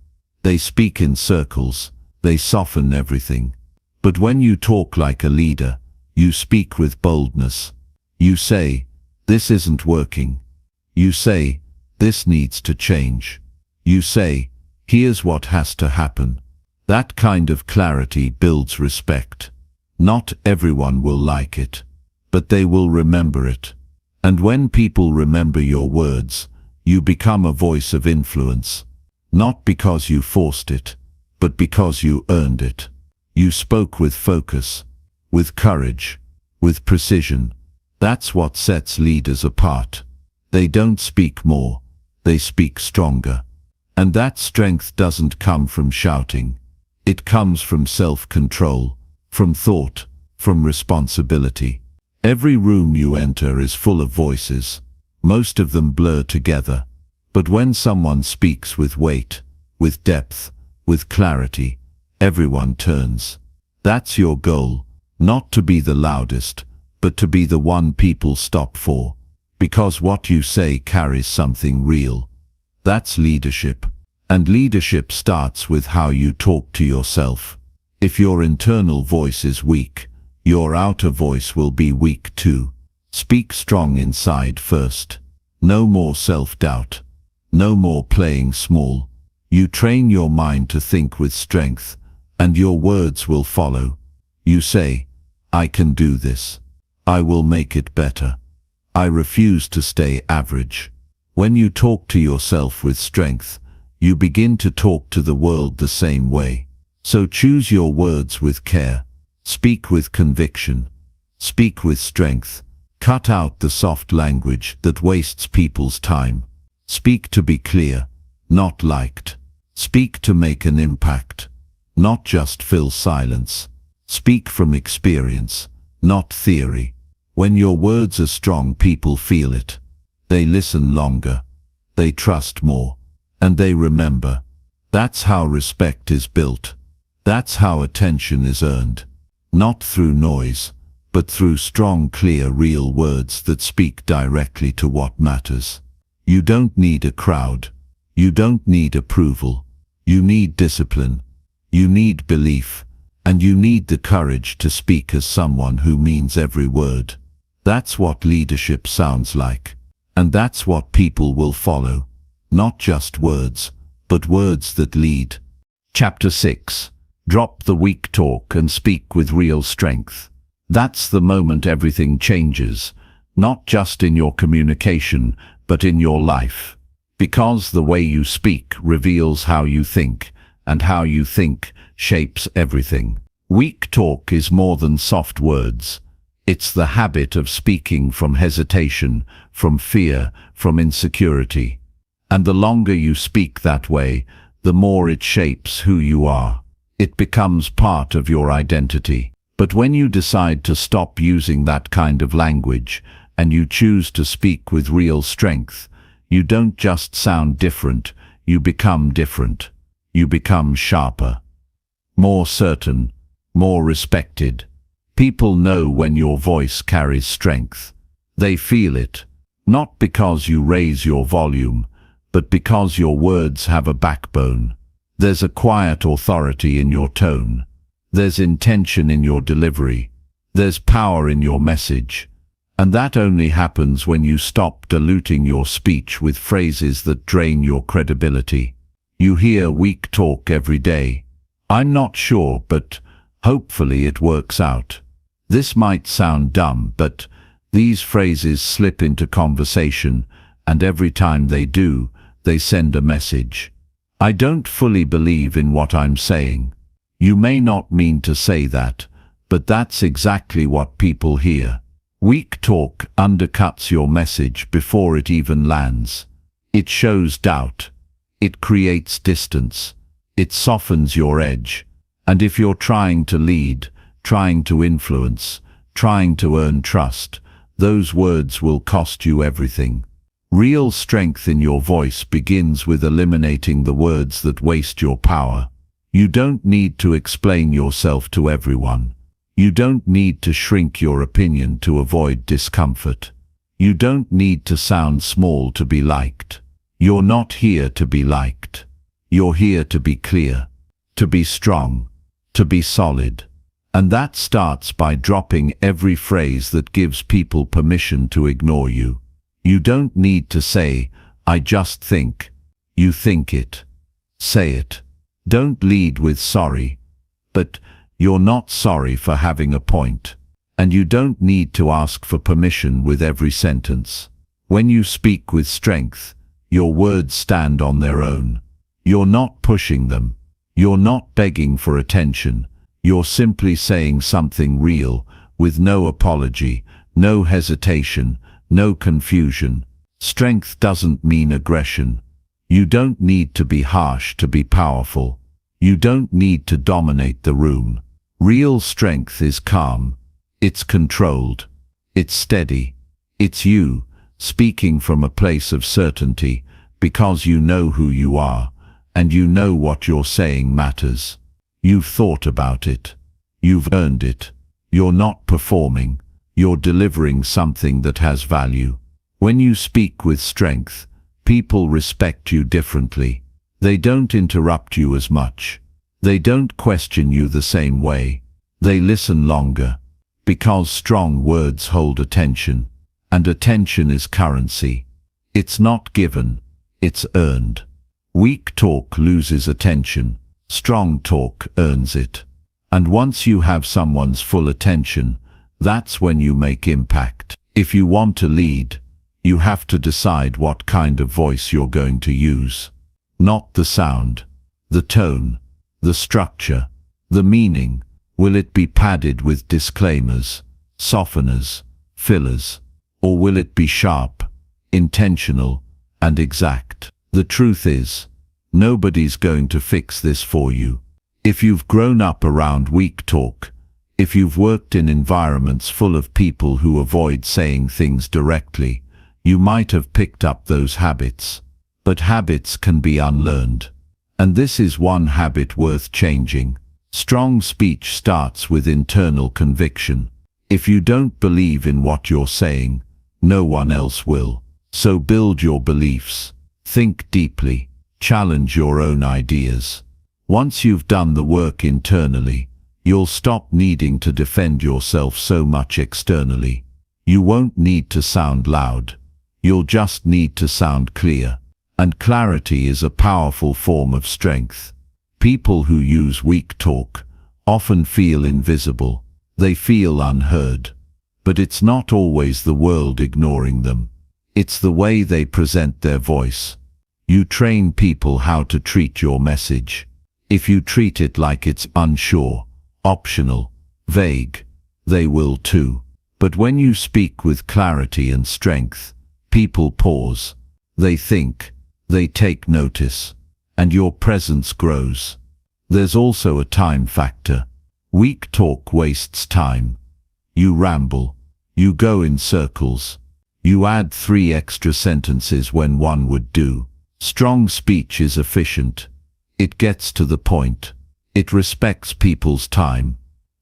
[SPEAKER 2] They speak in circles. They soften everything. But when you talk like a leader, you speak with boldness. You say, "This isn't working." You say, "This needs to change." You say, "Here's what has to happen." That kind of clarity builds respect. Not everyone will like it, but they will remember it. And when people remember your words, you become a voice of influence. Not because you forced it, but because you earned it. You spoke with focus, with courage, with precision. That's what sets leaders apart. They don't speak more, they speak stronger. And that strength doesn't come from shouting. It comes from self-control, from thought, from responsibility. Every room you enter is full of voices. Most of them blur together. But when someone speaks with weight, with depth, with clarity, everyone turns. That's your goal, not to be the loudest, but to be the one people stop for. Because what you say carries something real. That's leadership. And leadership starts with how you talk to yourself. If your internal voice is weak, your outer voice will be weak too. Speak strong inside first. No more self-doubt. No more playing small. You train your mind to think with strength, and your words will follow. You say, I can do this. I will make it better. I refuse to stay average. When you talk to yourself with strength, you begin to talk to the world the same way. So choose your words with care. Speak with conviction. Speak with strength. Cut out the soft language that wastes people's time. Speak to be clear, not liked. Speak to make an impact, not just fill silence. Speak from experience, not theory. When your words are strong, people feel it. They listen longer. They trust more. And they remember. That's how respect is built. That's how attention is earned. Not through noise, but through strong, clear, real words that speak directly to what matters. You don't need a crowd. You don't need approval. You need discipline. You need belief. And you need the courage to speak as someone who means every word. That's what leadership sounds like. And that's what people will follow. Not just words, but words that lead.
[SPEAKER 1] Chapter 6. Drop the weak talk and speak with real strength. That's the moment everything changes, not just in your communication, but in your life. Because the way you speak reveals how you think, and how you think shapes everything. Weak talk is more than soft words. It's the habit of speaking from hesitation, from fear, from insecurity. And the longer you speak that way, the more it shapes who you are. It becomes part of your identity. But when you decide to stop using that kind of language, and you choose to speak with real strength, you don't just sound different, you become different. You become sharper, more certain, more respected. People know when your voice carries strength. They feel it, not because you raise your volume, but because your words have a backbone. There's a quiet authority in your tone. There's intention in your delivery. There's power in your message. And that only happens when you stop diluting your speech with phrases that drain your credibility. You hear weak talk every day. I'm not sure, but hopefully it works out. This might sound dumb, but these phrases slip into conversation, and every time they do, they send a message. I don't fully believe in what I'm saying. You may not mean to say that, but that's exactly what people hear. Weak talk undercuts your message before it even lands. It shows doubt. It creates distance. It softens your edge. And if you're trying to lead, trying to influence, trying to earn trust, those words will cost you everything. Real strength in your voice begins with eliminating the words that waste your power. You don't need to explain yourself to everyone. You don't need to shrink your opinion to avoid discomfort. You don't need to sound small to be liked. You're not here to be liked. You're here to be clear, to be strong, to be solid. And that starts by dropping every phrase that gives people permission to ignore you. You don't need to say, I just think. You think it. Say it. Don't lead with sorry. But you're not sorry for having a point. And you don't need to ask for permission with every sentence. When you speak with strength, your words stand on their own. You're not pushing them. You're not begging for attention. You're simply saying something real, with no apology, no hesitation, no confusion. Strength doesn't mean aggression. You don't need to be harsh to be powerful. You don't need to dominate the room.
[SPEAKER 2] Real strength is calm. It's controlled. It's steady. It's you, speaking from a place of certainty, because you know who you are, and you know what you're saying matters. You've thought about it. You've earned it. You're not performing. You're delivering something that has value. When you speak with strength, people respect you differently. They don't interrupt you as much. They don't question you the same way. They listen longer. Because strong words hold attention, and attention is currency. It's not given, it's earned. Weak talk loses attention. Strong talk earns it. And once you have someone's full attention, that's when you make impact. If you want to lead, you have to decide what kind of voice you're going to use. Not the sound, the tone, the structure, the meaning. Will it be padded with disclaimers, softeners, fillers, or will it be sharp, intentional, and exact? The truth is, nobody's going to fix this for you. If you've grown up around weak talk, if you've worked in environments full of people who avoid saying things directly, you might have picked up those habits. But habits can be unlearned. And this is one habit worth changing. Strong speech starts with internal conviction. If you don't believe in what you're saying, no one else will. So build your beliefs. Think deeply. Challenge your own ideas. Once you've done the work internally, you'll stop needing to defend yourself so much externally. You won't need to sound loud. You'll just need to sound clear. And clarity is a powerful form of strength. People who use weak talk often feel invisible. They feel unheard. But it's not always the world ignoring them. It's the way they present their voice. You train people how to treat your message. If you treat it like it's unsure, optional, vague, they will too. But when you speak with clarity and strength, people pause. They think. They take notice. And your presence grows. There's also a time factor. Weak talk wastes time. You ramble. You go in circles. You add 3 extra sentences when one would do. Strong speech is efficient. It gets to the point. It respects people's time.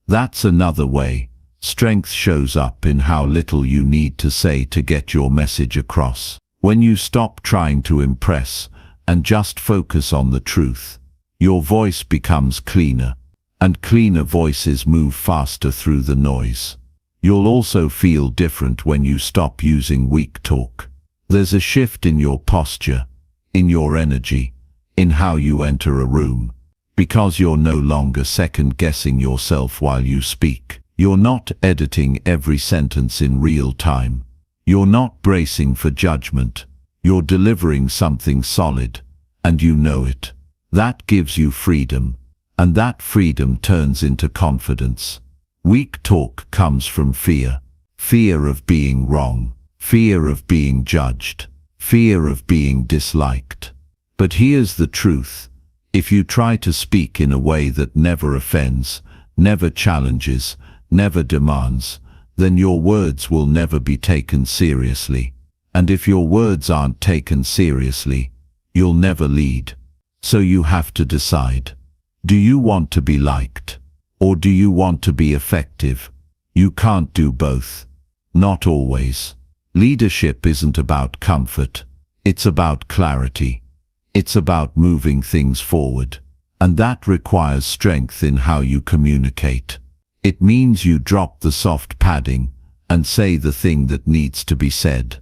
[SPEAKER 2] That's another way. Strength shows up in how little you need to say to get your message across. When you stop trying to impress and just focus on the truth, your voice becomes cleaner, and cleaner voices move faster through the noise. You'll also feel different when you stop using weak talk. There's a shift in your posture, in your energy, in how you enter a room, because you're no longer second-guessing yourself while you speak. You're not editing every sentence in real time. You're not bracing for judgment. You're delivering something solid, and you know it. That gives you freedom, and that freedom turns into confidence. Weak talk comes from fear. Fear of being wrong. Fear of being judged. Fear of being disliked. But here's the truth. If you try to speak in a way that never offends, never challenges, never demands, then your words will never be taken seriously. And if your words aren't taken seriously, you'll never lead. So you have to decide. Do you want to be liked? Or do you want to be effective? You can't do both. Not always. Leadership isn't about comfort. It's about clarity. It's about moving things forward. And that requires strength in how you communicate. It means you drop the soft padding and say the thing that needs to be said.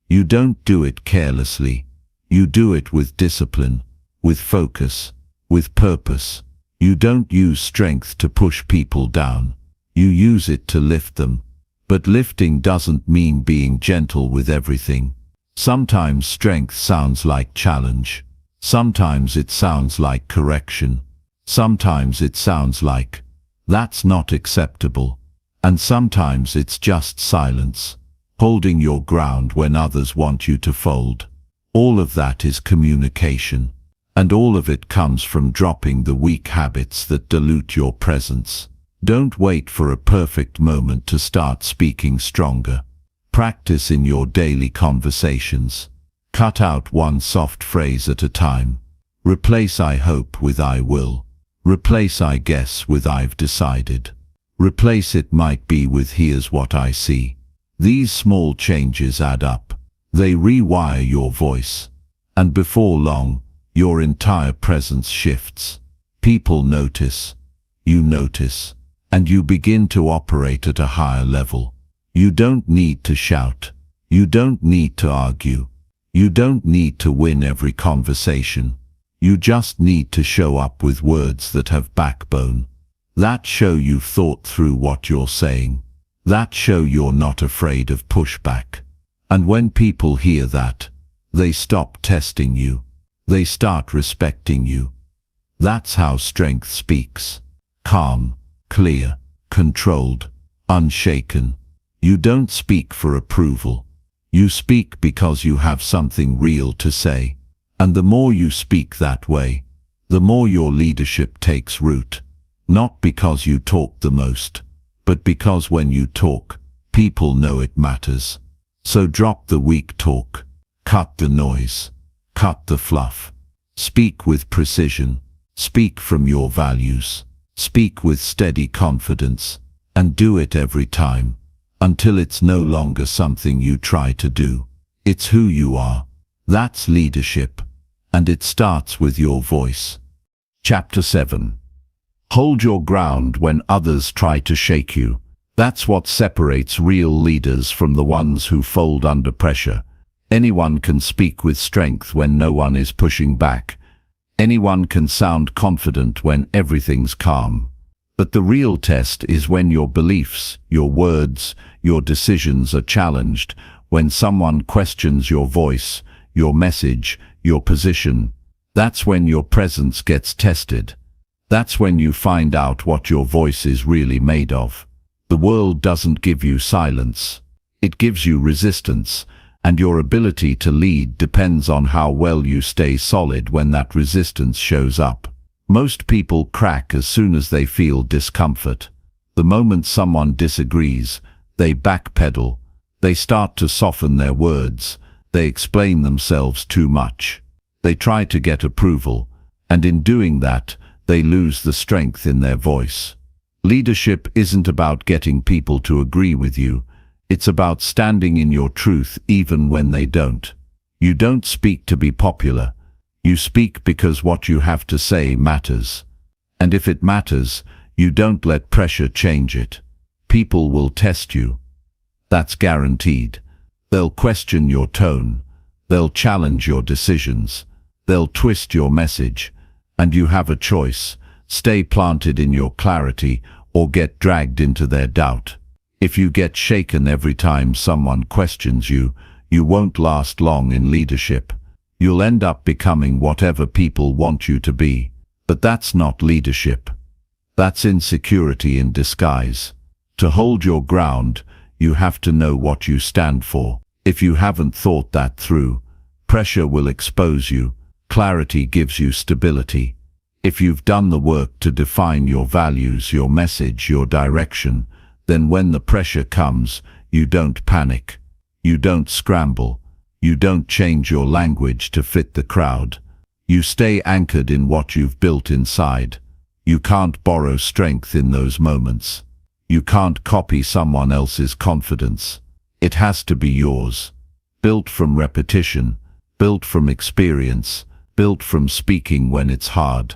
[SPEAKER 2] You don't do it carelessly. You do it with discipline, with focus, with purpose. You don't use strength to push people down. You use it to lift them. But lifting doesn't mean being gentle with everything. Sometimes strength sounds like challenge. Sometimes it sounds like correction. Sometimes it sounds like, "That's not acceptable." And sometimes it's just silence, holding your ground when others want you to fold. All of that is communication. And all of it comes from dropping the weak habits that dilute your presence. Don't wait for a perfect moment to start speaking stronger. Practice in your daily conversations. Cut out one soft phrase at a time. Replace "I hope" with "I will." Replace "I guess" with "I've decided." Replace "it might be" with "here's what I see." These small changes add up. They rewire your voice. And before long, your entire presence shifts. People notice. You notice. And you begin to operate at a higher level. You don't need to shout. You don't need to argue. You don't need to win every conversation. You just need to show up with words that have backbone. That show you've thought through what you're saying. That show you're not afraid of pushback. And when people hear that, they stop testing you. They start respecting you. That's how strength speaks. Calm, clear, controlled, unshaken. You don't speak for approval. You speak because you have something real to say. And the more you speak that way, the more your leadership takes root. Not because you talk the most, but because when you talk, people know it matters. So drop the weak talk. Cut the noise. Cut the fluff. Speak with precision. Speak from your values. Speak with steady confidence. And do it every time, until it's no longer something you try to do. It's who you are. That's leadership. And it starts with your voice.
[SPEAKER 1] Chapter 7. Hold your ground when others try to shake you. That's what separates real leaders from the ones who fold under pressure. Anyone can speak with strength when no one is pushing back. Anyone can sound confident when everything's calm. But the real test is when your beliefs, your words, your decisions are challenged, when someone questions your voice, your message, your position. That's when your presence gets tested. That's when you find out what your voice is really made of. The world doesn't give you silence. It gives you resistance, and your ability to lead depends on how well you stay solid when that resistance shows up. Most people crack as soon as they feel discomfort. The moment someone disagrees, they backpedal. They start to soften their words. They explain themselves too much. They try to get approval, and in doing that, they lose the strength in their voice. Leadership isn't about getting people to agree with you. It's about standing in your truth even when they don't. You don't speak to be popular. You speak because what you have to say matters. And if it matters, you don't let pressure change it. People will test you. That's guaranteed. They'll question your tone. They'll challenge your decisions. They'll twist your message. And you have a choice. Stay planted in your clarity or get dragged into their doubt. If you get shaken every time someone questions you, you won't last long in leadership. You'll end up becoming whatever people want you to be. But that's not leadership. That's insecurity in disguise. To hold your ground, you have to know what you stand for. If you haven't thought that through, pressure will expose you. Clarity gives you stability. If you've done the work to define your values, your message, your direction, then when the pressure comes, you don't panic. You don't scramble. You don't change your language to fit the crowd. You stay anchored in what you've built inside. You can't borrow strength in those moments. You can't copy someone else's confidence. It has to be yours. Built from repetition, built from experience, built from speaking when it's hard.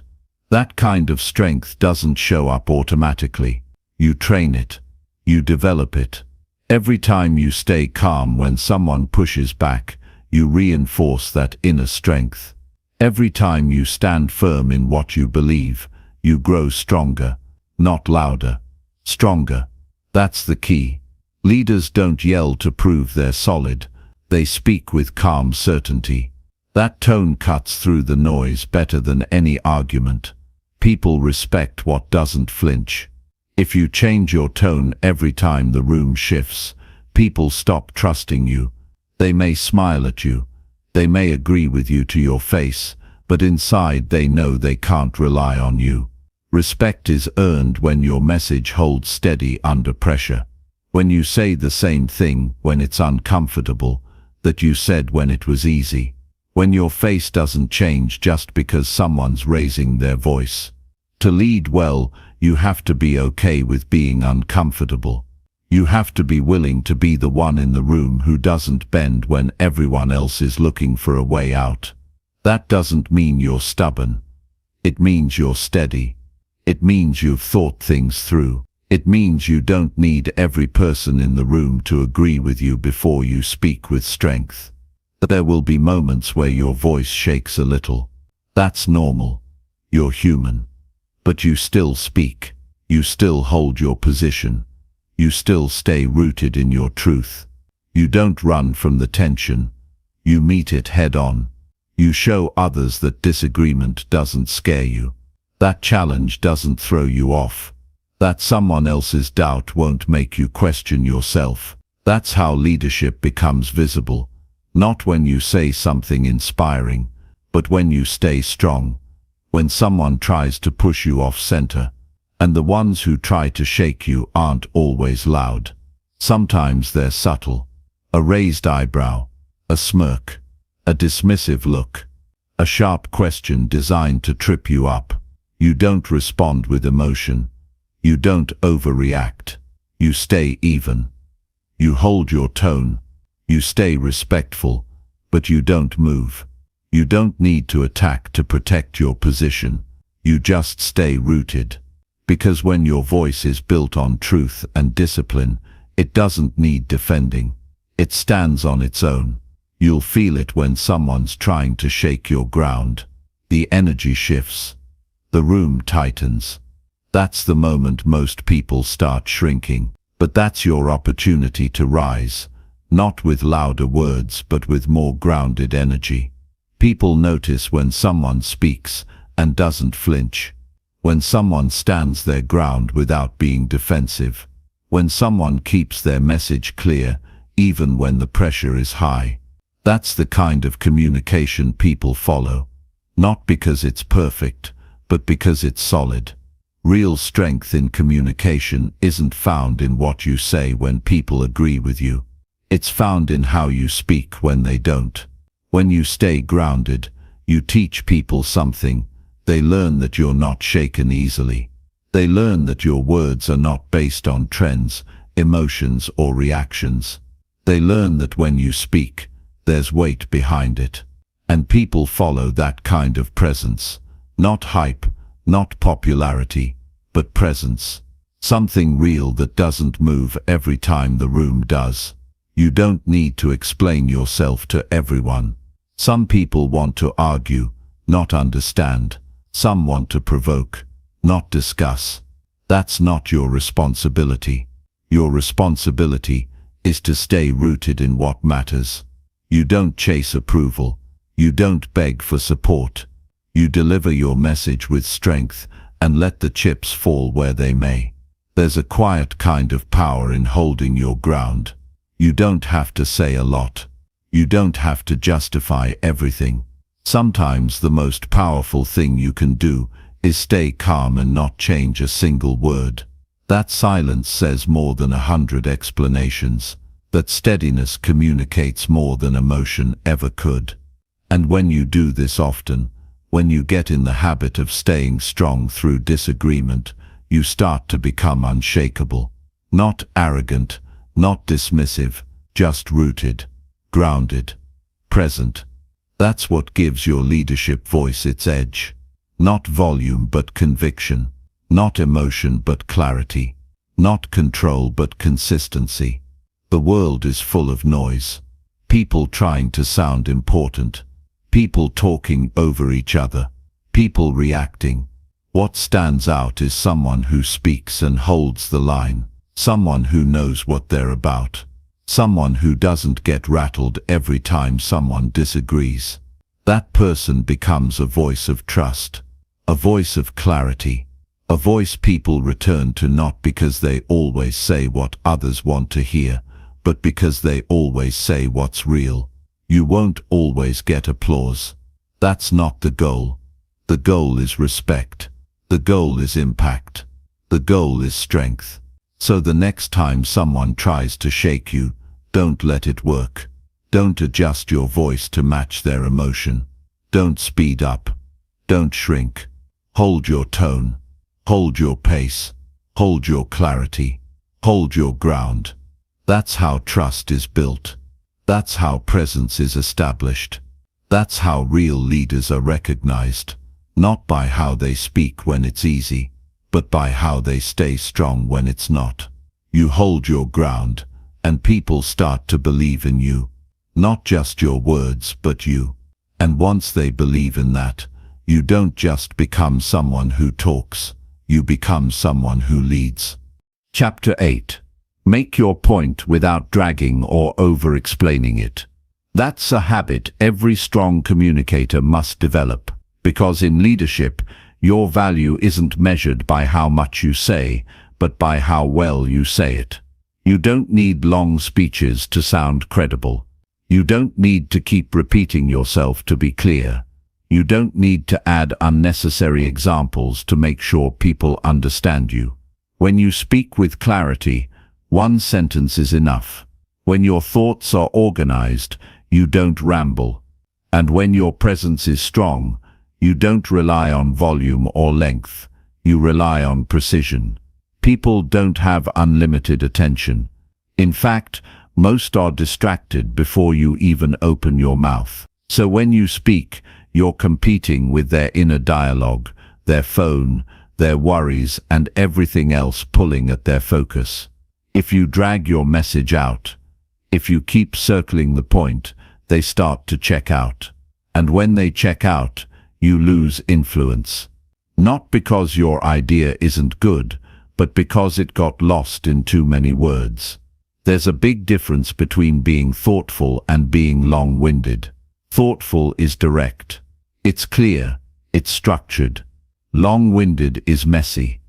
[SPEAKER 1] That kind of strength doesn't show up automatically. You train it. You develop it. Every time you stay calm when someone pushes back, you reinforce that inner strength. Every time you stand firm in what you believe, you grow stronger, not louder. Stronger. That's the key. Leaders don't yell to prove they're solid. They speak with calm certainty. That tone cuts through the noise better than any argument. People respect what doesn't flinch. If you change your tone every time the room shifts, people stop trusting you. They may smile at you. They may agree with you to your face, but inside they know they can't rely on you.
[SPEAKER 2] Respect is earned when your message holds steady under pressure. When you say the same thing when it's uncomfortable that you said when it was easy. When your face doesn't change just because someone's raising their voice. To lead well, you have to be okay with being uncomfortable. You have to be willing to be the one in the room who doesn't bend when everyone else is looking for a way out. That doesn't mean you're stubborn. It means you're steady. It means you've thought things through. It means you don't need every person in the room to agree with you before you speak with strength. There will be moments where your voice shakes a little. That's normal. You're human. But you still speak. You still hold your position. You still stay rooted in your truth. You don't run from the tension. You meet it head on. You show others that disagreement doesn't scare you. That challenge doesn't throw you off. That someone else's doubt won't make you question yourself. That's how leadership becomes visible. Not when you say something inspiring, but when you stay strong. When someone tries to push you off center. And the ones who try to shake you aren't always loud. Sometimes they're subtle. A raised eyebrow, a smirk, a dismissive look, a sharp question designed to trip you up. You don't respond with emotion. You don't overreact. You stay even. You hold your tone. You stay respectful, but you don't move. You don't need to attack to protect your position. You just stay rooted. Because when your voice is built on truth and discipline, it doesn't need defending. It stands on its own. You'll feel it when someone's trying to shake your ground. The energy shifts. The room tightens. That's the moment most people start shrinking. But that's your opportunity to rise. Not with louder words, but with more grounded energy. People notice when someone speaks and doesn't flinch. When someone stands their ground without being defensive. When someone keeps their message clear, even when the pressure is high. That's the kind of communication people follow. Not because it's perfect, but because it's solid. Real strength in communication isn't found in what you say when people agree with you. It's found in how you speak when they don't. When you stay grounded, you teach people something. They learn that you're not shaken easily. They learn that your words are not based on trends, emotions, or reactions. They learn that when you speak, there's weight behind it. And people follow that kind of presence. Not hype, not popularity, but presence. Something real that doesn't move every time the room does. You don't need to explain yourself to everyone. Some people want to argue, not understand. Some want to provoke, not discuss. That's not your responsibility. Your responsibility is to stay rooted in what matters. You don't chase approval. You don't beg for support. You deliver your message with strength and let the chips fall where they may. There's a quiet kind of power in holding your ground. You don't have to say a lot. You don't have to justify everything. Sometimes the most powerful thing you can do is stay calm and not change a single word. That silence says more than 100 explanations. That steadiness communicates more than emotion ever could. And when you do this often, when you get in the habit of staying strong through disagreement, you start to become unshakable. Not arrogant, not dismissive, just rooted, grounded, present. That's what gives your leadership voice its edge. Not volume but conviction. Not emotion but clarity. Not control but consistency. The world is full of noise. People trying to sound important. People talking over each other. People reacting. What stands out is someone who speaks and holds the line. Someone who knows what they're about. Someone who doesn't get rattled every time someone disagrees. That person becomes a voice of trust. A voice of clarity. A voice people return to not because they always say what others want to hear, but because they always say what's real. You won't always get applause. That's not the goal. The goal is respect. The goal is impact. The goal is strength. So the next time someone tries to shake you, don't let it work. Don't adjust your voice to match their emotion. Don't speed up. Don't shrink. Hold your tone. Hold your pace. Hold your clarity. Hold your ground. That's how trust is built. That's how presence is established. That's how real leaders are recognized, not by how they speak when it's easy, but by how they stay strong when it's not. You hold your ground, and people start to believe in you. Not just your words, but you. And once they believe in that, you don't just become someone who talks, you become someone who leads.
[SPEAKER 1] Chapter 8. Make your point without dragging or over-explaining it. That's a habit every strong communicator must develop, because in leadership, your value isn't measured by how much you say, but by how well you say it. You don't need long speeches to sound credible. You don't need to keep repeating yourself to be clear. You don't need to add unnecessary examples to make sure people understand you. When you speak with clarity, one sentence is enough. When your thoughts are organized, you don't ramble. And when your presence is strong, you don't rely on volume or length. You rely on precision. People don't have unlimited attention. In fact, most are distracted before you even open your mouth. So when you speak, you're competing with their inner dialogue, their phone, their worries, and everything else pulling at their focus. If you drag your message out, if you keep circling the point, they start to check out. And when they check out, you lose influence. Not because your idea isn't good, but because it got lost in too many words. There's a big difference between being thoughtful and being long-winded. Thoughtful is direct. It's clear. It's structured. Long-winded is messy.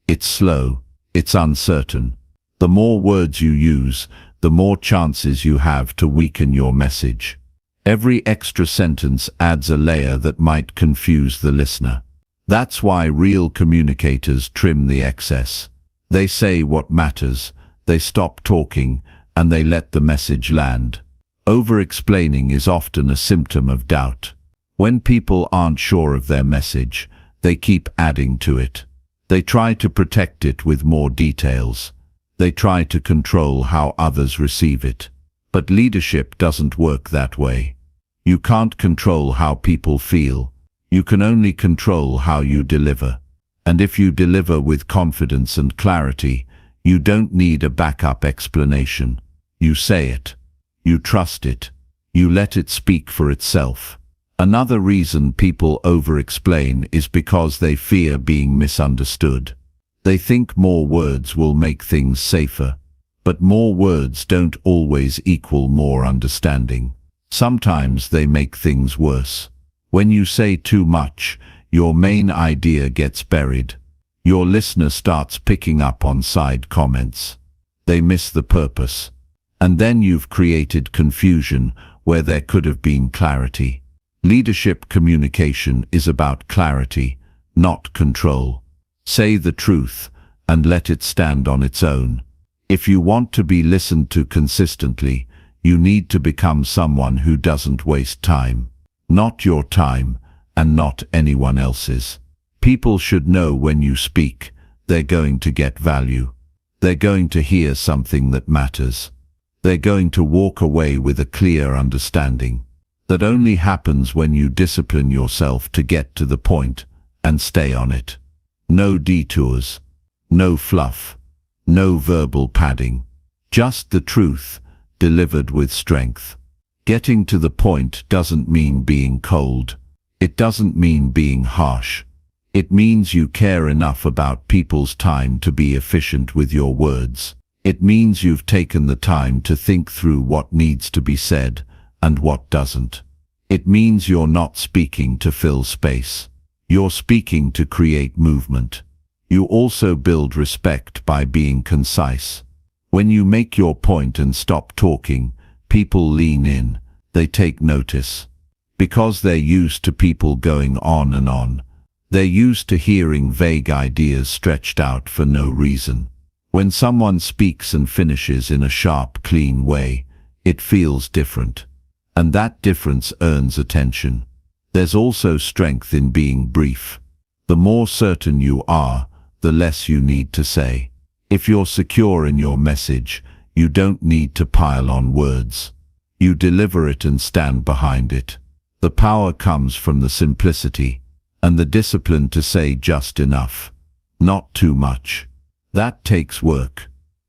[SPEAKER 1] It's slow. It's uncertain. The more words you use, the more chances you have to weaken your message. Every extra sentence adds a layer that might confuse the listener. That's why real communicators trim the excess. They say what matters. They stop talking, and they let the message land. Over-explaining is often a symptom of doubt. When people aren't sure of their message, they keep adding to it. They try to protect it with more details. They try to control how others receive it. But leadership doesn't work that way. You can't control how people feel. You can only control how you deliver. And if you deliver with confidence and clarity, you don't need a backup explanation. You say it. You trust it. You let it speak for itself. Another reason people over-explain is because they fear being misunderstood. They think more words will make things safer. But more words don't always equal more understanding. Sometimes they make things worse. When you say too much, your main idea gets buried. Your listener starts picking up on side comments. They miss the purpose. And then you've created confusion where there could have been clarity. Leadership communication is about clarity, not control. Say the truth and let it stand on its own. If you want to be listened to consistently, you need to become someone who doesn't waste time. Not your time, and not anyone else's. People should know when you speak, they're going to get value. They're going to hear something that matters. They're going to walk away with a clear understanding. That only happens when you discipline yourself to get to the point and stay on it. No detours, no fluff, no verbal padding. Just the truth, delivered with strength. Getting to the point doesn't mean being cold. It doesn't mean being harsh. It means you care enough about people's time to be efficient with your words. It means you've taken the time to think through what needs to be said and what doesn't. It means you're not speaking to fill space. You're speaking to create movement. You also build respect by being concise. When you make your point and stop talking, people lean in. They take notice. Because they're used to people going on and on,
[SPEAKER 2] They're used to hearing vague ideas stretched out for no reason. When someone speaks and finishes in a sharp, clean way, it feels different. And that difference earns attention. There's also strength in being brief. The more certain you are, the less you need to say. If you're secure in your message, you don't need to pile on words. You deliver it and stand behind it. The power comes from the simplicity and the discipline to say just enough, not too much. That takes work.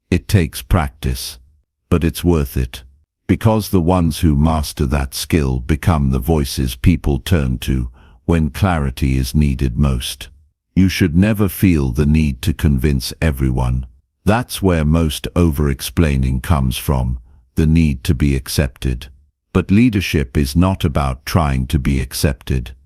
[SPEAKER 2] It takes practice. But it's worth it. Because the ones who master that skill become the voices people turn to when clarity is needed most. You should never feel the need to convince everyone. That's where most over-explaining comes from, the need to be accepted. But leadership is not about trying to be accepted.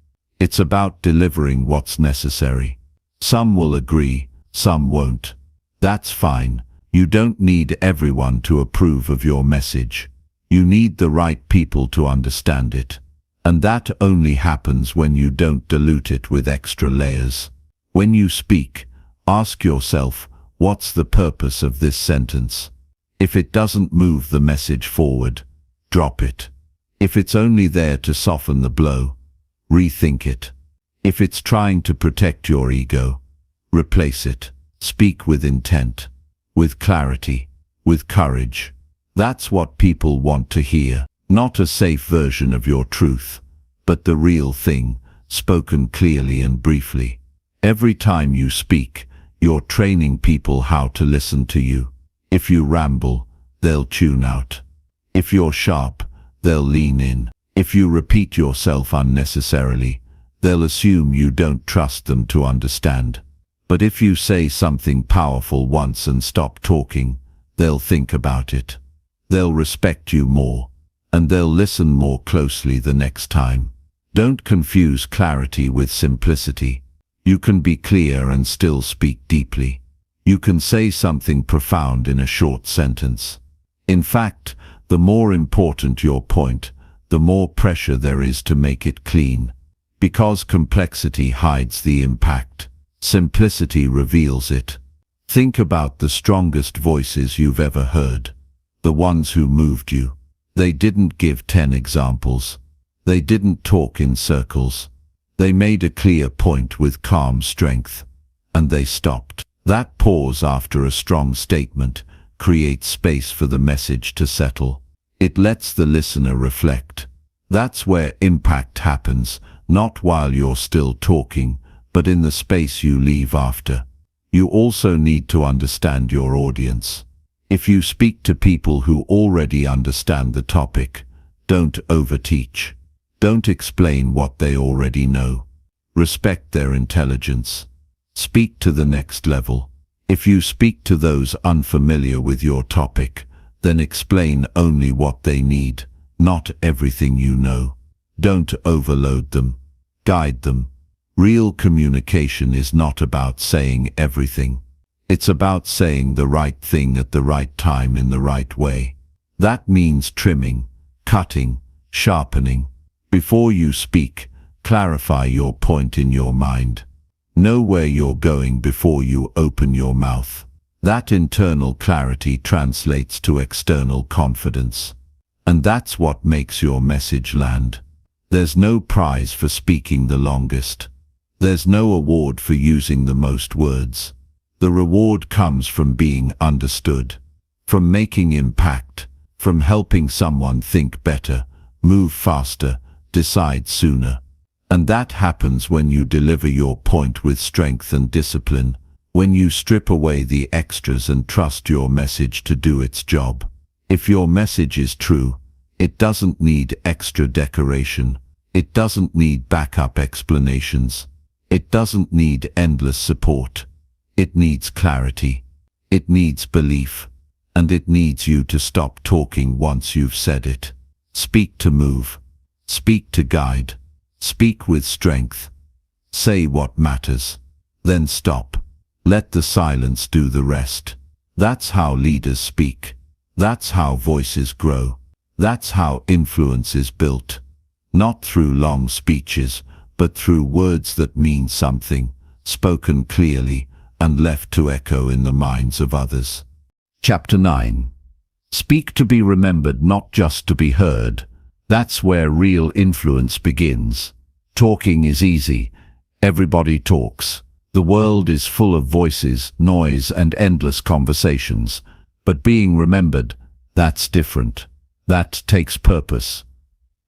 [SPEAKER 2] It's about delivering what's necessary. Some will agree, some won't. That's fine. You don't need everyone to approve of your message. You need the right people to understand it. And that only happens when you don't dilute it with extra layers. When you speak, ask yourself, what's the purpose of this sentence? If it doesn't move the message forward, drop it. If it's only there to soften the blow, rethink it. If it's trying to protect your ego, replace it. Speak with intent, with clarity, with courage. That's what people want to hear. Not a safe version of your truth, but the real thing, spoken clearly and briefly. Every time you speak, you're training people how to listen to you. If you ramble, they'll tune out. If you're sharp, they'll lean in. If you repeat yourself unnecessarily, they'll assume you don't trust them to understand. But if you say something powerful once and stop talking, they'll think about it. They'll respect you more, and they'll listen more closely the next time. Don't confuse clarity with simplicity. You can be clear and still speak deeply. You can say something profound in a short sentence. In fact, the more important your point, the more pressure there is to make it clean. Because complexity hides the impact, simplicity reveals it. Think about the strongest voices you've ever heard. The ones who moved you. They didn't give 10 examples. They didn't talk in circles. They made a clear point with calm strength. And they stopped. That pause after a strong statement creates space for the message to settle. It lets the listener reflect. That's where impact happens, not while you're still talking, but in the space you leave after. You also need to understand your audience. If you speak to people who already understand the topic, don't overteach. Don't explain what they already know. Respect their intelligence. Speak to the next level. If you speak to those unfamiliar with your topic, then explain only what they need, not everything you know. Don't overload them. Guide them. Real communication is not about saying everything. It's about saying the right thing at the right time in the right way. That means trimming, cutting, sharpening. Before you speak, clarify your point in your mind. Know where you're going before you open your mouth. That internal clarity translates to external confidence. And that's what makes your message land. There's no prize for speaking the longest. There's no award for using the most words. The reward comes from being understood, from making impact, from helping someone think better, move faster, decide sooner. And that happens when you deliver your point with strength and discipline, when you strip away the extras and trust your message to do its job. If your message is true, it doesn't need extra decoration. It doesn't need backup explanations. It doesn't need endless support. It needs clarity. It needs belief. And it needs you to stop talking once you've said it. Speak to move. Speak to guide. Speak with strength. Say what matters. Then stop. Let the silence do the rest. That's how leaders speak. That's how voices grow. That's how influence is built. Not through long speeches, but through words that mean something, spoken clearly and left to echo in the minds of others. Chapter 9. Speak to be remembered, not just to be heard. That's where real influence begins. Talking is easy. Everybody talks. The world is full of voices, noise, and endless conversations. But being remembered, that's different. That takes purpose.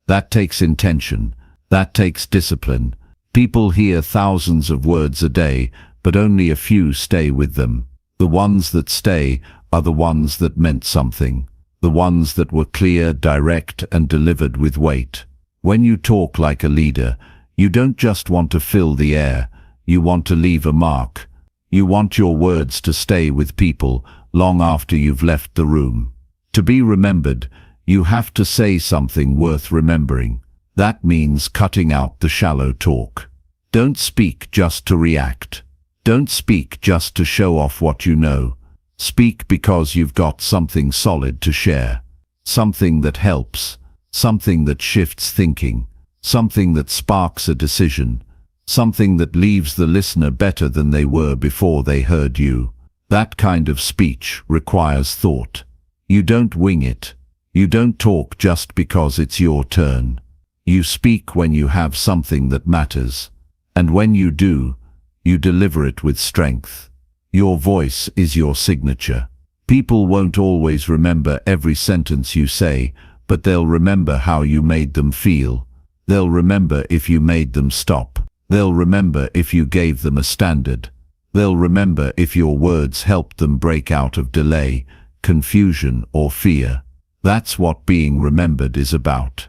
[SPEAKER 2] That takes intention. That takes discipline. People hear thousands of words a day, but only a few stay with them. The ones that stay are the ones that meant something. The ones that were clear, direct, and delivered with weight. When you talk like a leader, you don't just want to fill the air. You want to leave a mark. You want your words to stay with people long after you've left the room. To be remembered, you have to say something worth remembering. That means cutting out the shallow talk. Don't speak just to react. Don't speak just to show off what you know. Speak because you've got something solid to share. Something that helps. Something that shifts thinking. Something that sparks a decision. Something that leaves the listener better than they were before they heard you. That kind of speech requires thought. You don't wing it. You don't talk just because it's your turn. You speak when you have something that matters. And when you do, you deliver it with strength. Your voice is your signature. People won't always remember every sentence you say, but they'll remember how you made them feel. They'll remember if you made them stop. They'll remember if you gave them a standard. They'll remember if your words helped them break out of delay, confusion, or fear. That's what being remembered is about.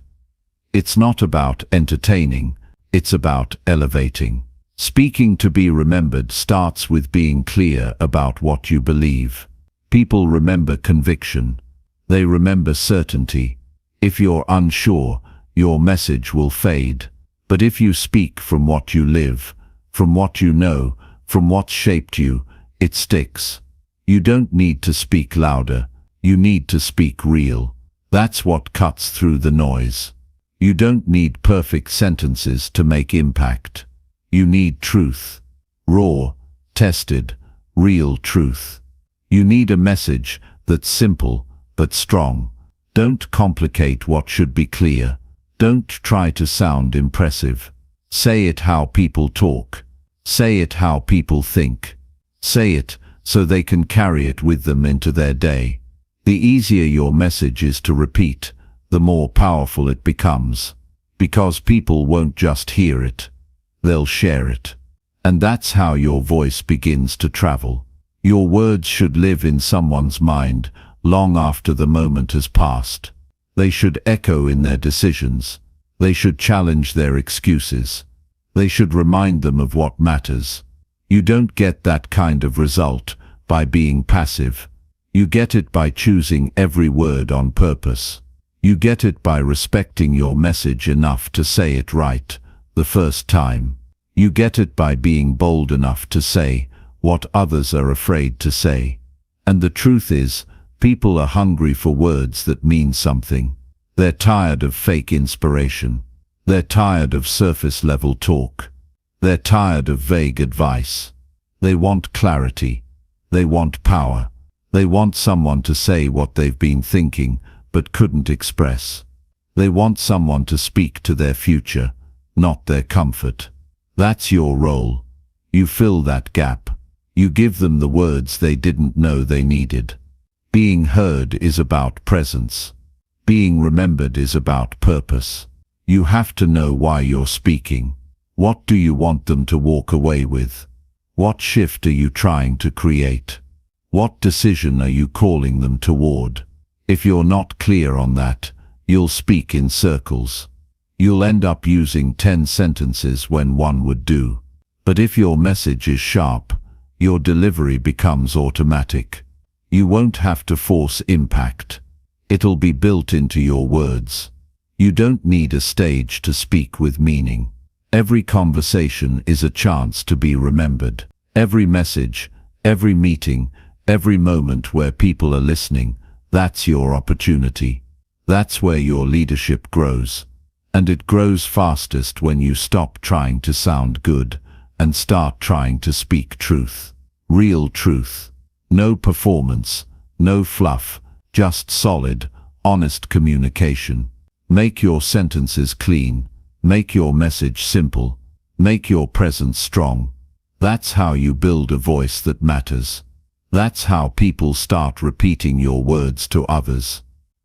[SPEAKER 2] It's not about entertaining, it's about elevating. Speaking to be remembered starts with being clear about what you believe. People remember conviction. They remember certainty. If you're unsure, your message will fade. But if you speak from what you live, from what you know, from what shaped you, it sticks. You don't need to speak louder. You need to speak real. That's what cuts through the noise. You don't need perfect sentences to make impact. You need truth. Raw, tested, real truth. You need a message that's simple but strong. Don't complicate what should be clear. Don't try to sound impressive. Say it how people talk. Say it how people think. Say it so they can carry it with them into their day. The easier your message is to repeat, the more powerful it becomes. Because people won't just hear it. They'll share it. And that's how your voice begins to travel. Your words should live in someone's mind long after the moment has passed. They should echo in their decisions. They should challenge their excuses. They should remind them of what matters. You don't get that kind of result by being passive. You get it by choosing every word on purpose. You get it by respecting your message enough to say it right the first time. You get it by being bold enough to say what others are afraid to say. And the truth is, people are hungry for words that mean something. They're tired of fake inspiration. They're tired of surface-level talk. They're tired of vague advice. They want clarity. They want power. They want someone to say what they've been thinking but couldn't express. They want someone to speak to their future, not their comfort. That's your role. You fill that gap. You give them the words they didn't know they needed. Being heard is about presence. Being remembered is about purpose. You have to know why you're speaking. What do you want them to walk away with? What shift are you trying to create? What decision are you calling them toward? If you're not clear on that, you'll speak in circles. You'll end up using 10 sentences when one would do. But if your message is sharp, your delivery becomes automatic. You won't have to force impact. It'll be built into your words. You don't need a stage to speak with meaning. Every conversation is a chance to be remembered. Every message, every meeting, every moment where people are listening, that's your opportunity. That's where your leadership grows. And it grows fastest when you stop trying to sound good and start trying to speak truth. Real truth. No performance, no fluff, just solid, honest communication. Make your sentences clean. Make your message simple. Make your presence strong. That's how you build a voice that matters. That's how people start repeating your words to others.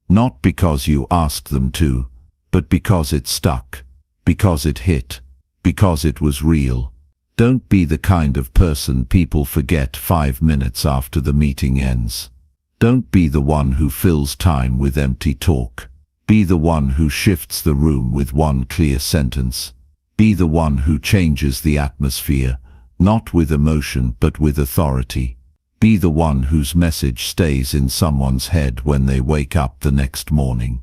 [SPEAKER 2] Not because you asked them to, but because it stuck, because it hit, because it was real. Don't be the kind of person people forget 5 minutes after the meeting ends. Don't be the one who fills time with empty talk. Be the one who shifts the room with one clear sentence. Be the one who changes the atmosphere, not with emotion but with authority. Be the one whose message stays in someone's head when they wake up the next morning.